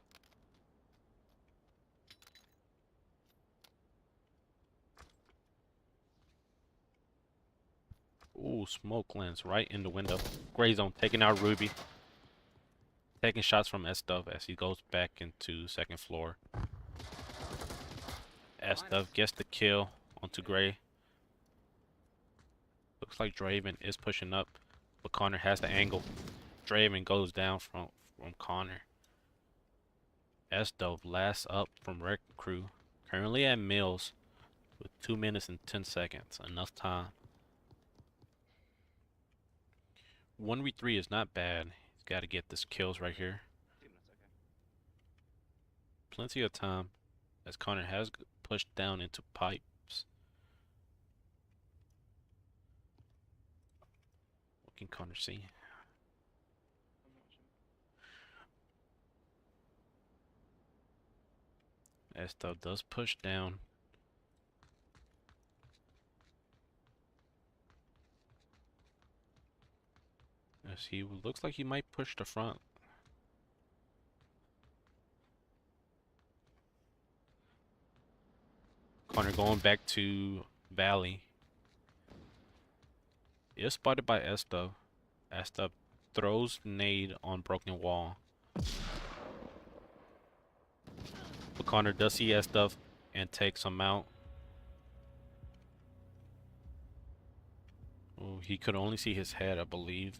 [SPEAKER 2] Ooh, smoke lands right in the window. Gray zone taking out Ruby. Taking shots from S-Dub as he goes back into second floor. S-Dub gets the kill onto Gray. Looks like Draven is pushing up, but Connor has the angle. Draven goes down from Connor. S-Dub lasts up from Wrecking Crew. Currently at Mills with 2 minutes and 10 seconds. Enough time. 1v3 is not bad. He's got to get this kills right here.
[SPEAKER 3] 2 minutes, okay.
[SPEAKER 2] Plenty of time as Connor has pushed down into pipes. What can Connor see? S-Dub does push down. As he looks like he might push the front. Connor going back to Valley. Is spotted by Estub. Estub throws nade on broken wall. But Connor does see Estub and takes him out. Oh, he could only see his head, I believe.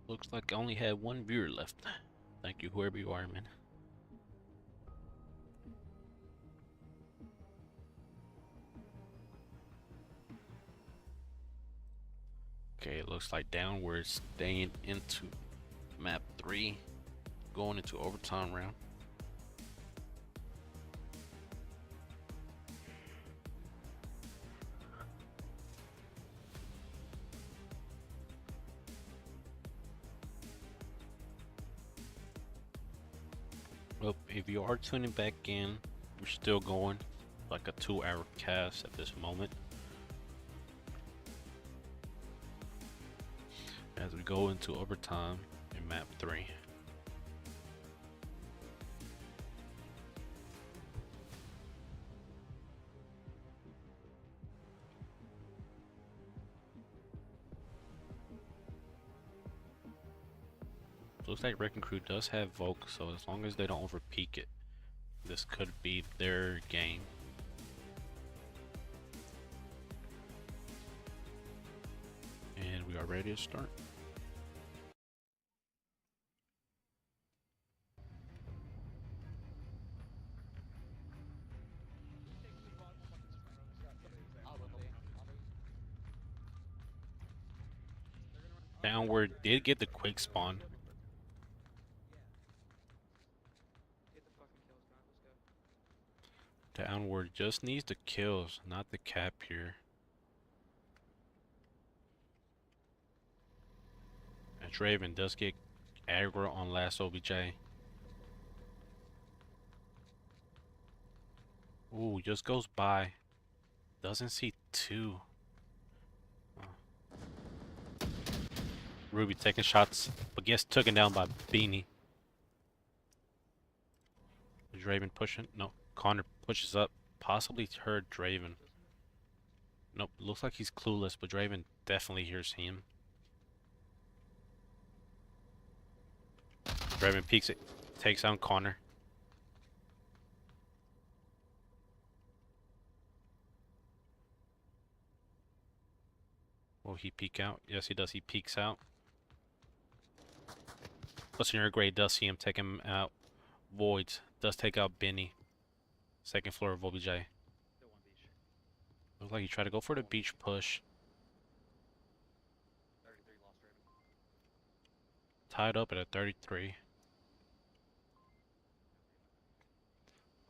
[SPEAKER 2] Looks like I only had one viewer left. Thank you, whoever you are, man. Okay, it looks like Downward staying into map 3, going into overtime round. Well, if you are tuning back in, we're still going like a 2-hour cast at this moment. As we go into overtime in map 3. Looks like Wrecking Crew does have Volk, so as long as they don't overpeak it, this could be their game. And we are ready to start. Downward did get the quick spawn.
[SPEAKER 3] Get the fucking kills, man. Let's go.
[SPEAKER 2] Downward just needs the kills, not the cap here. And Draven does get aggro on last OBJ. Ooh, just goes by. Doesn't see 2. Ruby taking shots, but gets taken down by Beanie. Is Draven pushing? No, Connor pushes up. Possibly heard Draven. Nope, looks like he's clueless, but Draven definitely hears him. Draven peeks it, takes out Connor. Will he peek out? Yes, he does. He peeks out. Listener Gray does see him take him out. Voids does take out Benny. Second floor of OBJ.
[SPEAKER 3] Still one beach.
[SPEAKER 2] Looks like he tried to go for the beach push.
[SPEAKER 3] 33 lost Raven.
[SPEAKER 2] Tied up at a 33.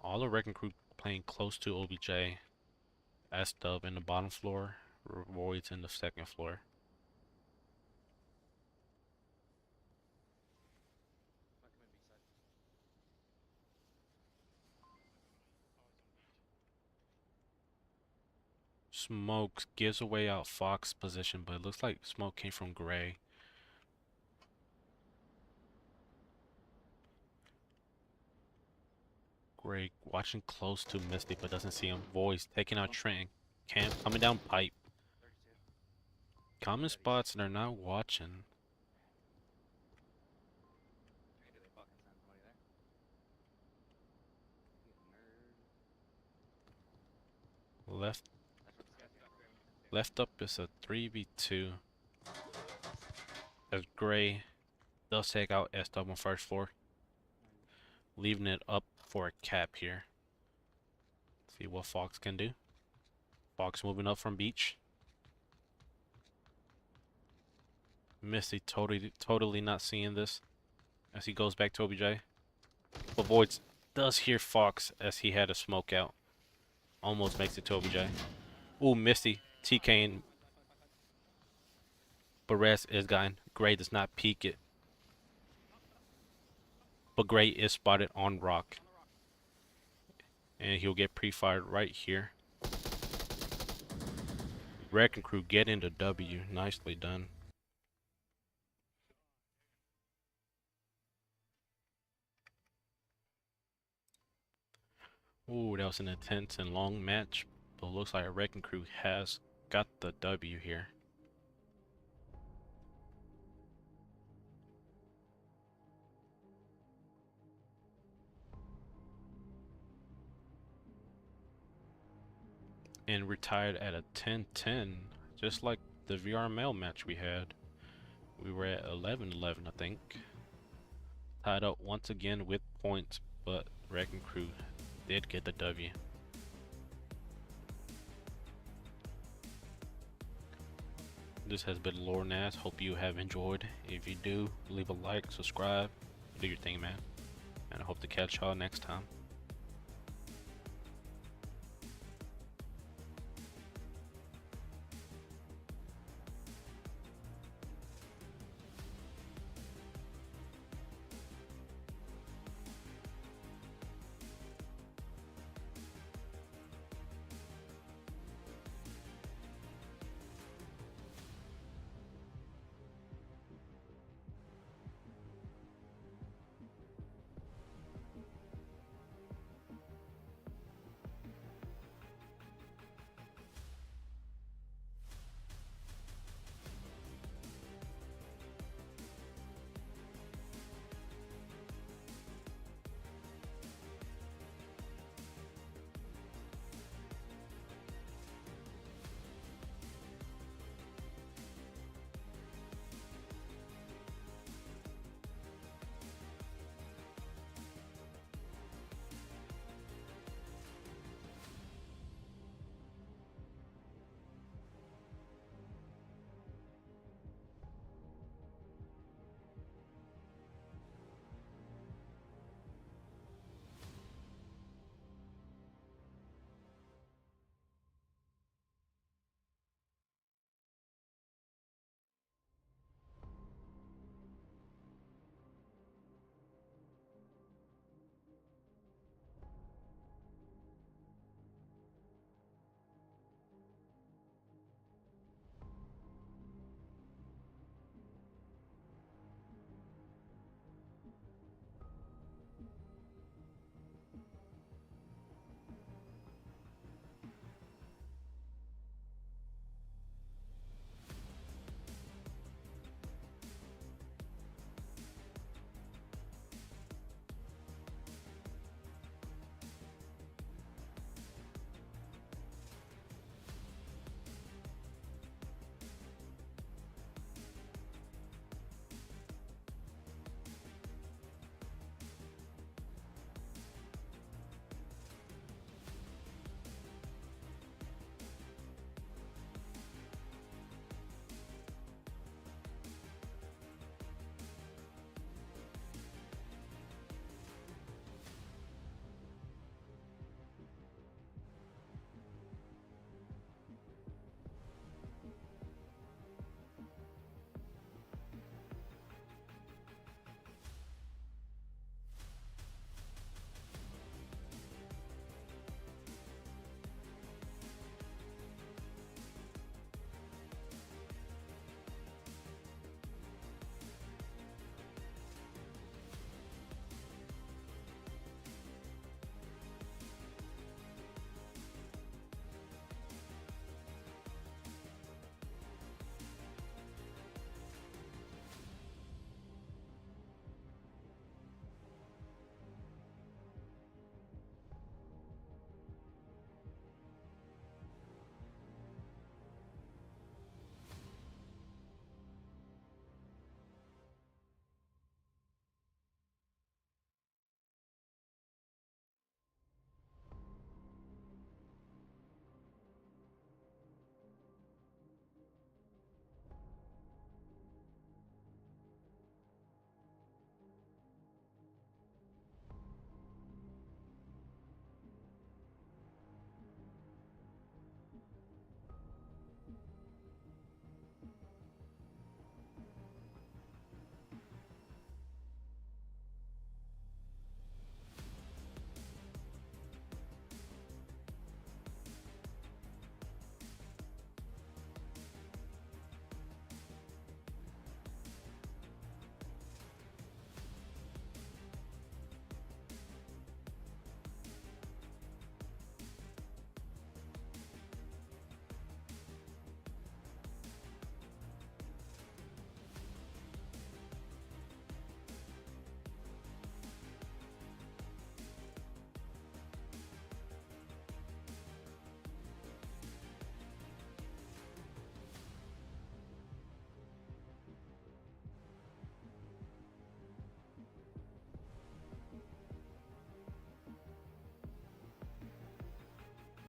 [SPEAKER 2] All the Wrecking Crew playing close to OBJ. S-Dub in the bottom floor. Voids in the second floor.
[SPEAKER 3] Might come in B side.
[SPEAKER 2] Smoke gives away out Fox's position, but it looks like smoke came from Gray. Gray watching close to Misty, but doesn't see him. Voice taking out Trent. Camp coming down pipe.
[SPEAKER 3] 32.
[SPEAKER 2] Common spots and they're not watching.
[SPEAKER 3] Hey, did they fucking send somebody there? You nerd.
[SPEAKER 2] Left
[SPEAKER 3] That's what this guy's got.
[SPEAKER 2] left up is a 3v2. As Gray does take out S-Dub on first floor. Leaving it up for a cap here. See what Fox can do. Fox moving up from beach. Misty totally not seeing this as he goes back to OBJ. But Voids does hear Fox as he had a smoke out. Almost makes it to OBJ. Ooh, Misty. TK and Perez is gone. Gray does not peek it. But Gray is spotted on rock. And he'll get pre-fired right here. Wrecking Crew get into W. Nicely done. Ooh, that was an intense and long match. But looks like Wrecking Crew has got the W here. And retired at a 10-10, just like the VR mail match we had. We were at 11-11, I think. Tied up once again with points, but Wrecking Crew did get the W. This has been Lore Nas. Hope you have enjoyed. If you do, leave a like, subscribe, do your thing, man. And I hope to catch y'all next time.